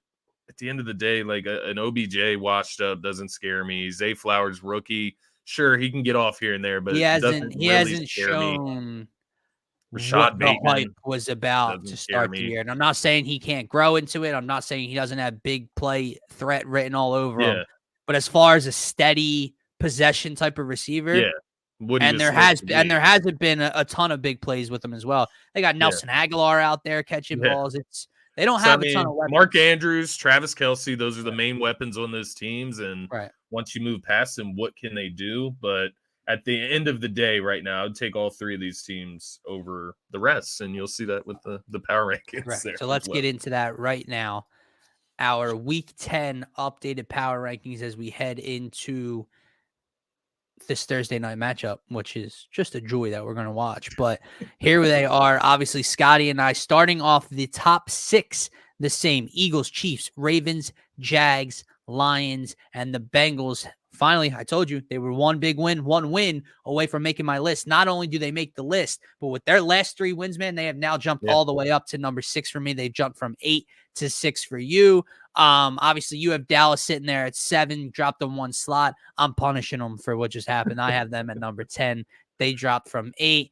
at the end of the day, like, an OBJ washed up doesn't scare me. Zay Flowers, rookie. Sure, he can get off here and there, but he hasn't shown what the hype was about to start the year. And I'm not saying he can't grow into it. I'm not saying he doesn't have big play threat written all over him. But as far as a steady possession type of receiver, there hasn't been a ton of big plays with him as well. They got Nelson Aguilar out there catching balls. They don't have a ton of weapons. Mark Andrews, Travis Kelce, those are the main weapons on those teams. And once you move past them, what can they do? But at the end of the day, right now, I'd take all 3 of these teams over the rest. And you'll see that with the power rankings there. So let's get into that right now. Our Week 10 updated power rankings as we head into this Thursday night matchup, which is just a joy that we're going to watch. But here they are. Obviously, Scotty and I starting off the top 6, the same: Eagles, Chiefs, Ravens, Jags, Lions, and the Bengals finally, I told you, they were one win away from making my list. Not only do they make the list, but with their last 3 wins, man, they have now jumped all the way up to number 6 for me. They've jumped from 8 to 6 for you. Obviously, you have Dallas sitting there at 7, dropped them 1 slot. I'm punishing them for what just happened. I have them at number 10. They dropped from 8.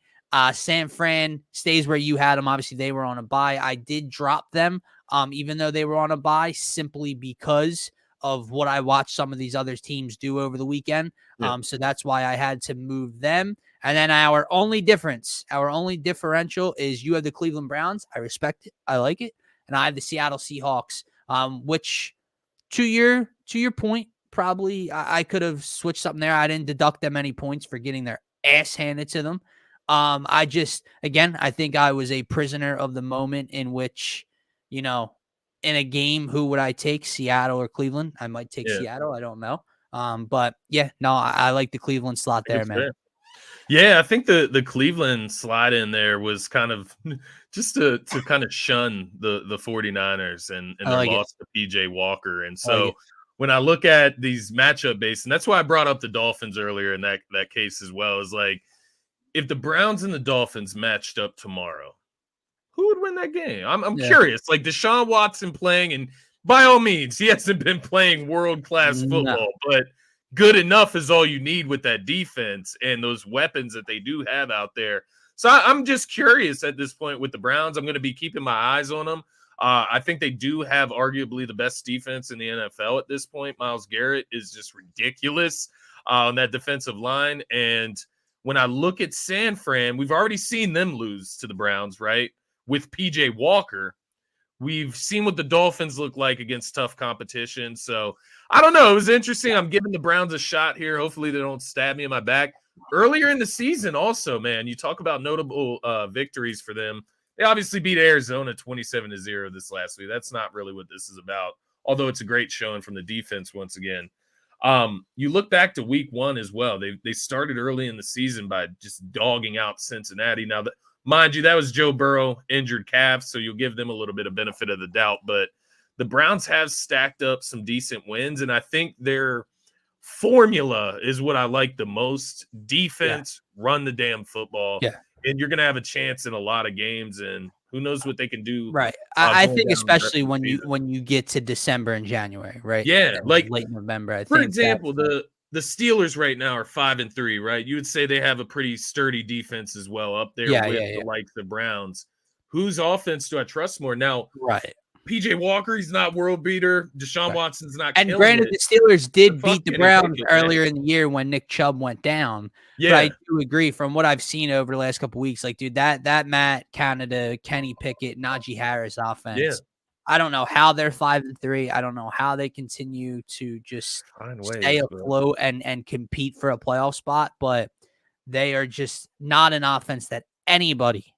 San Fran stays where you had them. Obviously, they were on a bye. I did drop them, even though they were on a bye, simply because of what I watched some of these other teams do over the weekend. So that's why I had to move them. And then our only differential is you have the Cleveland Browns. I respect it. I like it. And I have the Seattle Seahawks, which to your point, probably I could have switched something there. I didn't deduct them any points for getting their ass handed to them. I think I was a prisoner of the moment in which, in a game, who would I take, Seattle or Cleveland? I might take Seattle. I don't know. I like the Cleveland slot there, man. Fair. Yeah, I think the Cleveland slide in there was kind of just to kind of shun the 49ers and their loss to PJ Walker. And so when I look at these matchup based, and that's why I brought up the Dolphins earlier in that case as well, is like, if the Browns and the Dolphins matched up tomorrow, who would win that game? I'm curious. Like Deshaun Watson playing, and by all means, he hasn't been playing world-class football, but good enough is all you need with that defense and those weapons that they do have out there. So I'm just curious at this point with the Browns. I'm going to be keeping my eyes on them. I think they do have arguably the best defense in the NFL at this point. Myles Garrett is just ridiculous on that defensive line. And when I look at San Fran, we've already seen them lose to the Browns, right? With PJ Walker. We've seen what the Dolphins look like against tough competition. So I don't know. It was interesting. I'm giving the Browns a shot here. Hopefully they don't stab me in my back. Earlier in the season also, man, you talk about notable victories for them. They obviously beat Arizona 27-0 this last week. That's not really what this is about, although it's a great showing from the defense once again. You look back to week 1 as well. They started early in the season by just dogging out Cincinnati. Now, mind you, that was Joe Burrow, injured calf, so you'll give them a little bit of benefit of the doubt. But the Browns have stacked up some decent wins, and I think their formula is what I like the most. Defense, run the damn football, and you're going to have a chance in a lot of games, and who knows what they can do. Right. I think especially when you get to December and January, right? Yeah, like late November. For example, the Steelers right now are 5-3, right? You would say they have a pretty sturdy defense as well up there with the likes of Browns. Whose offense do I trust more? Now, PJ Walker, he's not world beater. Deshaun Watson's not. And granted, the Steelers did beat the Browns earlier in the year when Nick Chubb went down. Yeah, but I do agree from what I've seen over the last couple of weeks. Like, dude, that Matt Canada, Kenny Pickett, Najee Harris offense. Yeah. I don't know how they're 5-3. I don't know how they continue to just stay afloat and compete for a playoff spot, but they are just not an offense that anybody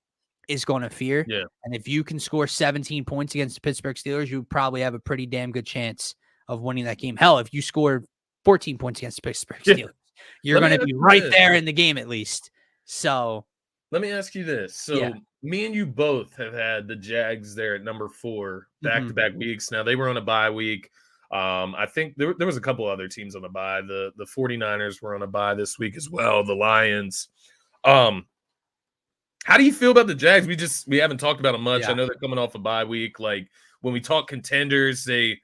is going to fear. Yeah. And if you can score 17 points against the Pittsburgh Steelers, you probably have a pretty damn good chance of winning that game. Hell, if you score 14 points against the Pittsburgh Steelers, you're going to be right there in the game at least. So let me ask you this. So me and you both have had the Jags there at number 4 back-to-back weeks. Now, they were on a bye week. I think there was a couple other teams on the bye. The 49ers were on a bye this week as well, the Lions. How do you feel about the Jags? We haven't talked about them much. I know they're coming off a bye week. Like, when we talk contenders, they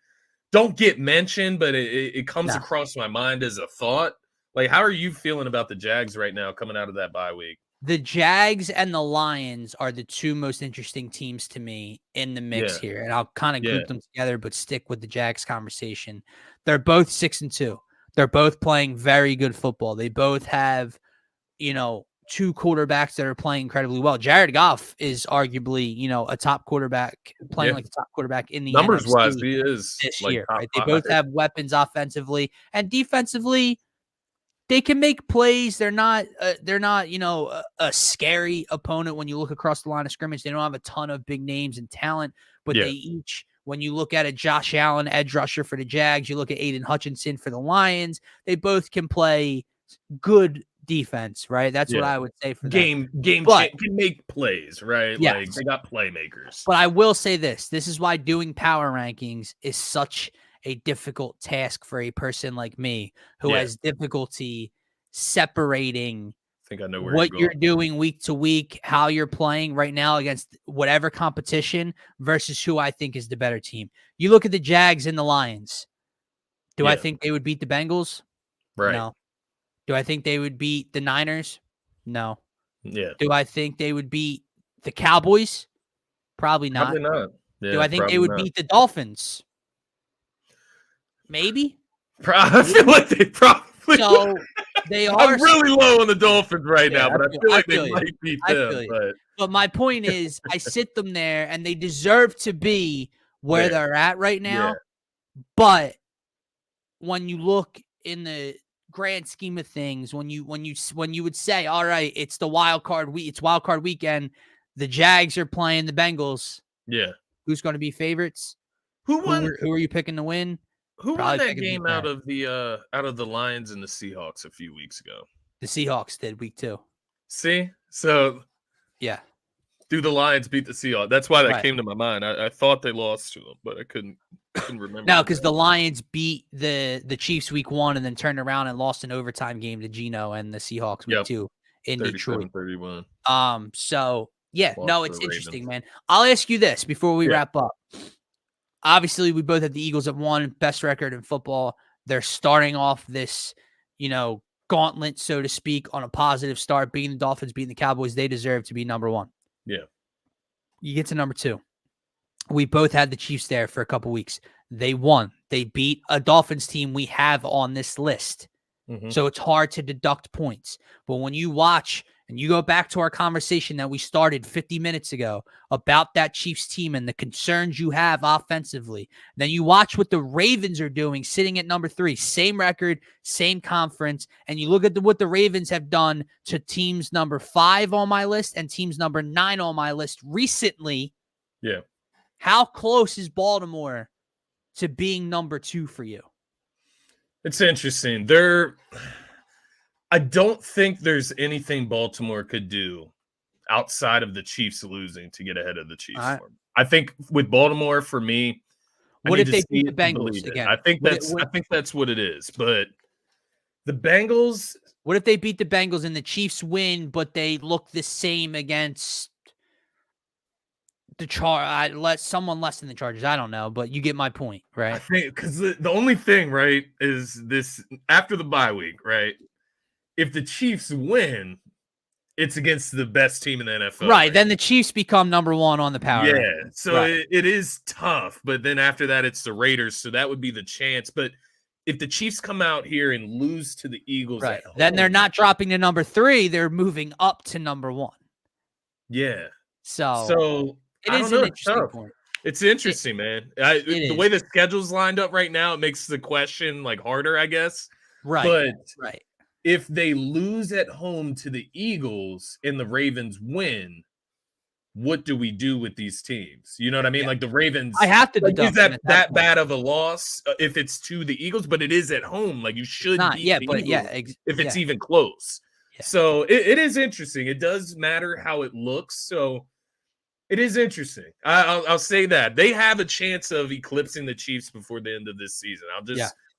don't get mentioned, but it comes across my mind as a thought. Like, how are you feeling about the Jags right now coming out of that bye week? The Jags and the Lions are the 2 most interesting teams to me in the mix here. And I'll kind of group them together, but stick with the Jags conversation. They're both 6-2. They're both playing very good football. They both have, 2 quarterbacks that are playing incredibly well. Jared Goff is arguably, a top quarterback, playing like the top quarterback in the numbers NFC wise. He is this year. Right? They both have weapons offensively and defensively. They can make plays. They're not, a scary opponent when you look across the line of scrimmage. They don't have a ton of big names and talent, but they each, when you look at a Josh Allen edge rusher for the Jags, you look at Aiden Hutchinson for the Lions, they both can play good defense, right? That's what I would say for them. Can make plays, right? Yes. Like, they got playmakers. But I will say this is why doing power rankings is such a difficult task for a person like me who Yeah. has difficulty separating I think I know where what you're you're going. doing week to week, how you're playing right now against whatever competition versus who I think is the better team. You look at the Jags and the Lions. Do I think they would beat the Bengals? Right. No. Do I think they would beat the Niners? No. Yeah. Do I think they would beat the Cowboys? Probably not. Probably not. Yeah, Do I think they probably would not. beat the Dolphins? Maybe. I feel like they probably. So they are. I'm really low on the Dolphins right now, but I feel like they you. might beat them. But my point is, I sit them there, and they deserve to be where they're at right now. Yeah. But when you look in the grand scheme of things, when you would say, all right, it's the wild card week, it's wild card weekend, the Jags are playing the Bengals. Yeah. Who's going to be favorites? Who won? Who are you picking to win? Who won that game out of the Lions and the Seahawks a few weeks ago? The Seahawks did week 2. See? So yeah. Do the Lions beat the Seahawks? That's why that came to my mind. I thought they lost to them, but I couldn't remember. No, because the Lions beat the Chiefs week 1 and then turned around and lost an overtime game to Geno and the Seahawks week 2 in Detroit. 31. So yeah, no, it's interesting, man. I'll ask you this before we wrap up. Obviously, we both have the Eagles at 1, best record in football. They're starting off this, gauntlet, so to speak, on a positive start, beating the Dolphins, beating the Cowboys. They deserve to be number 1. Yeah. You get to number 2. We both had the Chiefs there for a couple weeks. They won. They beat a Dolphins team we have on this list. Mm-hmm. So it's hard to deduct points. But when you watch and you go back to our conversation that we started 50 minutes ago about that Chiefs team and the concerns you have offensively, then you watch what the Ravens are doing, sitting at number 3, same record, same conference, and you look at what the Ravens have done to teams number 5 on my list and teams number 9 on my list recently. Yeah. How close is Baltimore to being number 2 for you? It's interesting. I don't think there's anything Baltimore could do outside of the Chiefs losing to get ahead of the Chiefs. Right. I think with Baltimore, for me, what if they beat the Bengals again? I think that's what it is. But the Bengals. What if they beat the Bengals and the Chiefs win, but they look the same against the let someone less than the Chargers? I don't know, but you get my point, right? I think because the only thing, right, is this after the bye week, right? If the Chiefs win, it's against the best team in the NFL. Right. Then the Chiefs become number 1 on the power. Yeah. So it is tough. But then after that, it's the Raiders. So that would be the chance. But if the Chiefs come out here and lose to the Eagles, then they're not dropping to number 3. They're moving up to number 1. Yeah. So it is an interesting point. It's interesting, man. The way the schedule's lined up right now, it makes the question harder, I guess. Right. But if they lose at home to the Eagles and the Ravens win, what do we do with these teams? You know what I mean? Like the Ravens, I have to is that bad of a loss if it's to the Eagles, but it is at home. Like you should beat the Eagles if it's even close. Yeah. So it is interesting. It does matter how it looks. So it is interesting. I'll say that they have a chance of eclipsing the Chiefs before the end of this season.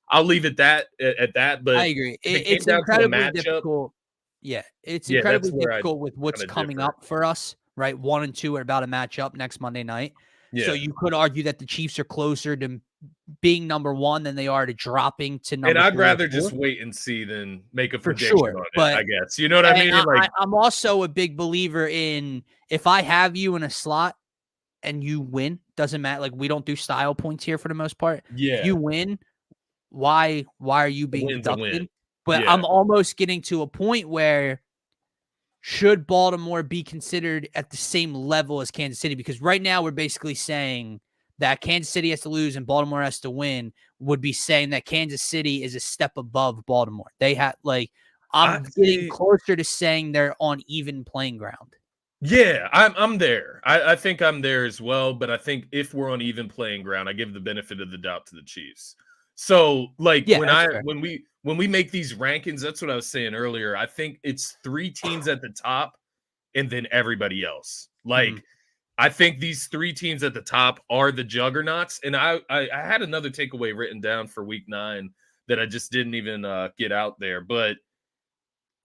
I'll leave it at that. But I agree. It's incredibly difficult. Yeah, it's incredibly difficult with what's coming up for us. Right, 1 and 2 are about to match up next Monday night. Yeah. So you could argue that the Chiefs are closer to being number 1 than they are to dropping to number 3. And I'd rather just wait and see than make a prediction on it, I guess. You know what I mean? I'm also a big believer in if I have you in a slot and you win, doesn't matter. We don't do style points here for the most part. Yeah. If you win, why are you being deducted? But I'm almost getting to a point where should Baltimore be considered at the same level as Kansas City? Because right now we're basically saying that Kansas City has to lose and Baltimore has to win, would be saying that Kansas City is a step above Baltimore. They have I'm getting closer to saying they're on even playing ground. Yeah, I'm there. I think I'm there as well. But I think if we're on even playing ground, I give the benefit of the doubt to the Chiefs. So when we make these rankings, that's what I was saying earlier. I think it's 3 teams at the top and then everybody else. I think these three teams at the top are the juggernauts. And I had another takeaway written down for week 9 that I just didn't even get out there. But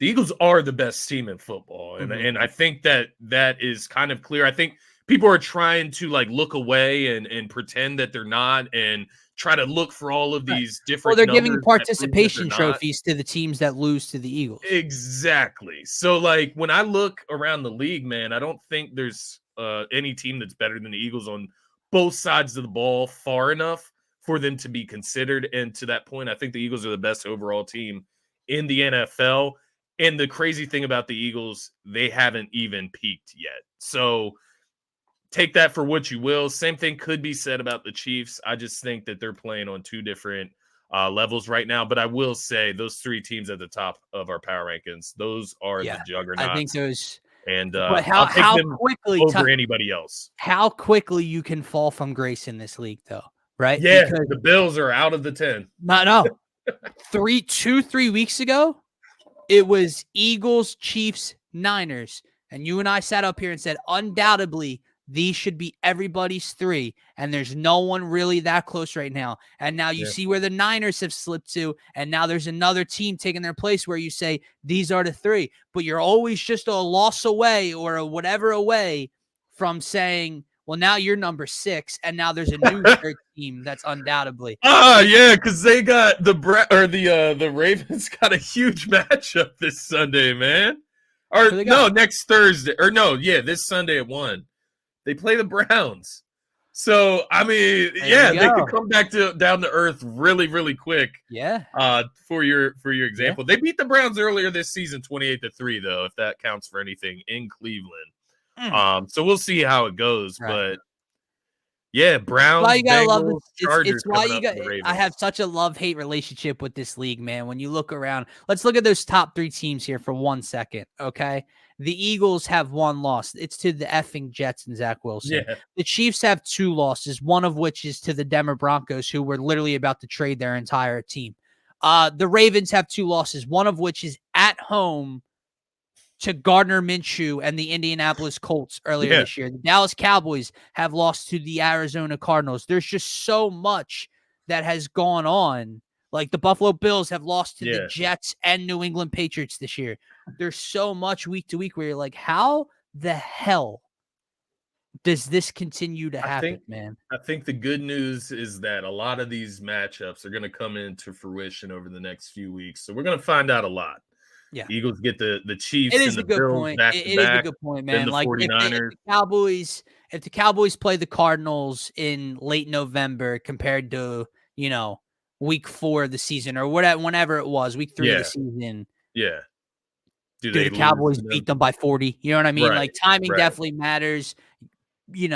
the Eagles are the best team in football. And I think that is kind of clear. I think people are trying to like look away and pretend that they're not and try to look for all of these different. Well, they're giving participation trophies to the teams that lose to the Eagles. Exactly. So like when I look around the league, man, I don't think there's any team that's better than the Eagles on both sides of the ball far enough for them to be considered. And to that point, I think the Eagles are the best overall team in the NFL. And the crazy thing about the Eagles, they haven't even peaked yet. So take that for what you will. Same thing could be said about the Chiefs. I just think that they're playing on two different levels right now. But I will say those three teams at the top of our power rankings, those are the juggernauts. I think those. And but how quickly over anybody else? How quickly you can fall from grace in this league, though, right? Yeah, because the Bills are out of the 10. No. 3 weeks ago, it was Eagles, Chiefs, Niners, and you and I sat up here and said, undoubtedly, these should be everybody's 3, and there's no one really that close right now. And now you see where the Niners have slipped to, and now there's another team taking their place where you say these are the 3, but you're always just a loss away or a whatever away from saying, well, now you're number 6, and now there's a new third team that's undoubtedly. Yeah, because they got the Ravens got a huge matchup this Sunday, man. Or no, next Thursday. Or no, this Sunday at 1. They play the Browns. So, I mean, they could come back down to earth really, really quick. Yeah. For your example. They beat the Browns earlier this season 28-3, though, if that counts for anything, in Cleveland. So we'll see how it goes. Right. But yeah, Browns, why you gotta Bengals, love this. Chargers. It's why you got. I have such a love-hate relationship with this league, man. When you look around, let's look at those top 3 teams here for 1 second, okay? The Eagles have 1 loss. It's to the effing Jets and Zach Wilson. Yeah. The Chiefs have 2 losses, one of which is to the Denver Broncos, who were literally about to trade their entire team. The Ravens have 2 losses, one of which is at home to Gardner Minshew and the Indianapolis Colts earlier this year. The Dallas Cowboys have lost to the Arizona Cardinals. There's just so much that has gone on. Like the Buffalo Bills have lost to the Jets and New England Patriots this year. There's so much week to week where you're like, how the hell does this continue to happen, man? I think the good news is that a lot of these matchups are going to come into fruition over the next few weeks. So we're going to find out a lot. Yeah, Eagles get the Chiefs. It is and a the good Bills point. Back It to is back, a good point, man. The like if the Cowboys play the Cardinals in late November compared to week 4 of the season or whenever it was, week 3 of the season. Yeah. Do the Cowboys beat them by 40? You know what I mean? Right, like timing definitely matters. You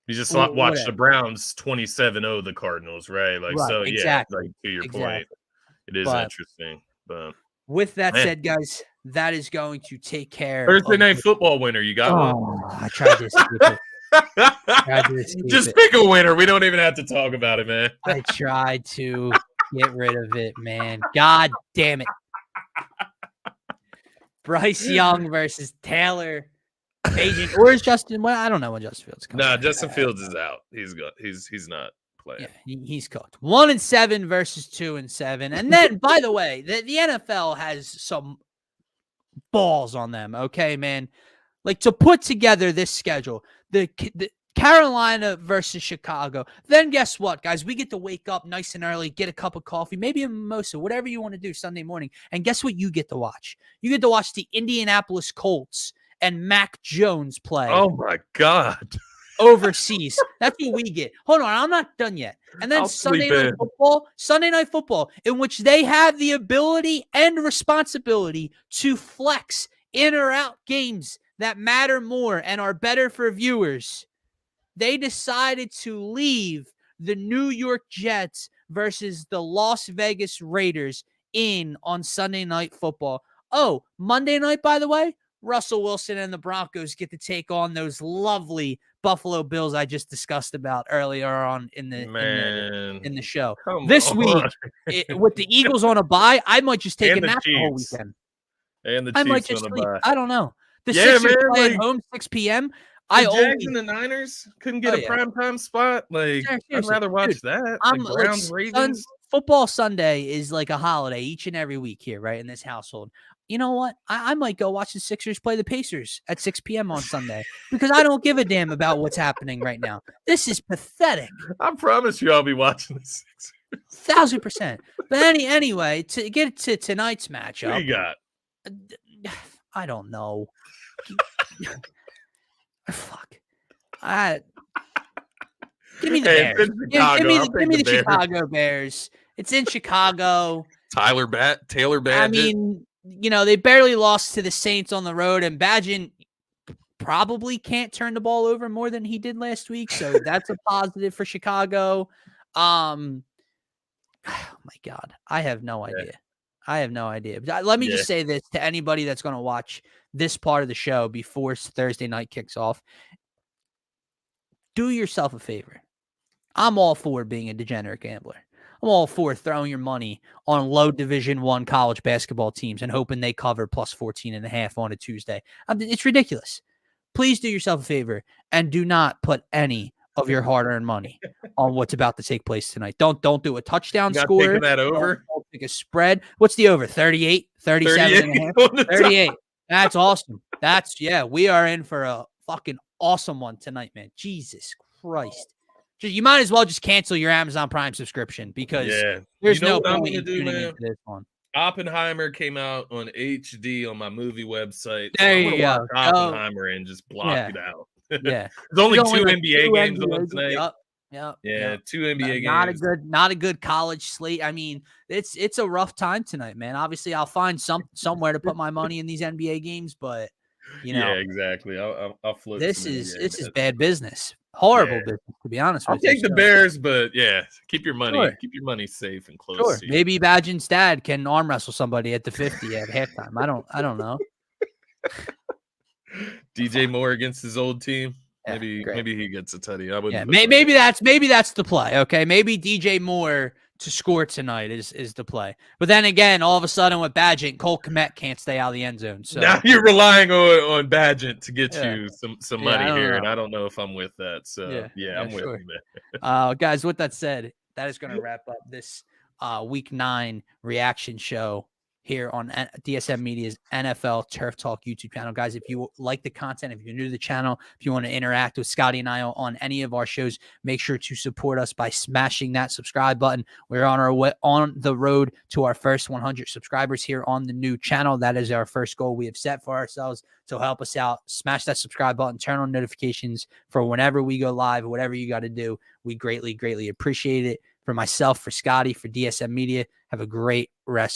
just watch the Browns 27-0 the Cardinals, right? Like exactly. Like to your point, it is interesting. But with that said, guys, that is going to take care. Thursday night football winner, you got one. I tried to escape it. Just pick a winner. We don't even have to talk about it, man. I tried to get rid of it, man. God damn it. Bryce Young versus Taylor Agent. Or is Justin? Well, I don't know when Justin Fields comes. Nah, Justin Fields is out. He's not playing. Yeah, he's cooked. 1-7 versus 2-7. And then, by the way, the NFL has some balls on them. Okay, man. Like to put together this schedule, the Carolina versus Chicago. Then guess what, guys? We get to wake up nice and early, get a cup of coffee, maybe a mimosa, whatever you want to do Sunday morning. And guess what you get to watch? You get to watch the Indianapolis Colts and Mac Jones play. Oh, my God. Overseas. That's what we get. Hold on, I'm not done yet. And then Sunday Night Football, in which they have the ability and responsibility to flex in or out games that matter more and are better for viewers. They decided to leave the New York Jets versus the Las Vegas Raiders in on Sunday Night Football. Oh, Monday night, by the way, Russell Wilson and the Broncos get to take on those lovely Buffalo Bills I just discussed about earlier on in the show. This week, with the Eagles on a bye, I might just take a nap the whole weekend. And the Chiefs I might just on a sleep. bye. I don't know. The Sixers playing home 6 p.m. The Jags and the Niners couldn't get a primetime spot. Like, I'd rather watch that. I'm the Browns, Ravens. Football Sunday is like a holiday each and every week here, right, in this household. You know what? I might go watch the Sixers play the Pacers at 6 p.m. on Sunday because I don't give a damn about what's happening right now. This is pathetic. I promise you I'll be watching the Sixers. 1,000%. But anyway, to get to tonight's matchup. What you got? I don't know. Fuck. Give me the Bears. Give me the Chicago Bears. It's in Chicago. Taylor Badgett. I mean, they barely lost to the Saints on the road, and Badgett probably can't turn the ball over more than he did last week, so that's a positive for Chicago. Oh my God. I have no idea. I have no idea. But let me just say this to anybody that's going to watch this part of the show before Thursday night kicks off. Do yourself a favor. I'm all for being a degenerate gambler. I'm all for throwing your money on low Division I college basketball teams and hoping they cover plus 14.5 on a Tuesday. It's ridiculous. Please do yourself a favor and do not put any of your hard-earned money on what's about to take place tonight. Don't do a touchdown score. Taking that over? Don't take a spread. What's the over? 38, 37.5? 38. That's awesome. We are in for a fucking awesome one tonight, man. Jesus Christ. You might as well just cancel your Amazon Prime subscription because there's no point in tuning into this one. Oppenheimer came out on HD on my movie website. There you go. Watch Oppenheimer and just block it out. Yeah. There's only two NBA games on tonight. Yep. Two NBA games. Not a good college slate. I mean, it's a rough time tonight, man. Obviously, I'll find somewhere to put my money in these NBA games, but yeah, exactly. I'll flip. This is bad business. Horrible business, to be honest with you. I'll take the Bears, but keep your money. Sure. Keep your money safe and close. Sure. To you. Maybe Badgett's dad can arm wrestle somebody at the 50 at halftime. I don't know. DJ Moore against his old team. Maybe he gets a tutty. I wouldn't. Maybe that's the play. Okay, maybe DJ Moore to score tonight is the play. But then again, all of a sudden with Badgett, Cole Kmet can't stay out of the end zone. So now you're relying on Badgett to get you some money here, and I don't know if I'm with that. So I'm with you, man. Guys, with that said, that is going to wrap up this Week 9 reaction show here on DSM Media's NFL Turf Talk YouTube channel. Guys, if you like the content, if you're new to the channel, if you want to interact with Scotty and I on any of our shows, make sure to support us by smashing that subscribe button. We're on our way on the road to our first 100 subscribers here on the new channel. That is our first goal we have set for ourselves. So help us out. Smash that subscribe button. Turn on notifications for whenever we go live, whatever you got to do. We greatly, greatly appreciate it. For myself, for Scotty, for DSM Media, have a great rest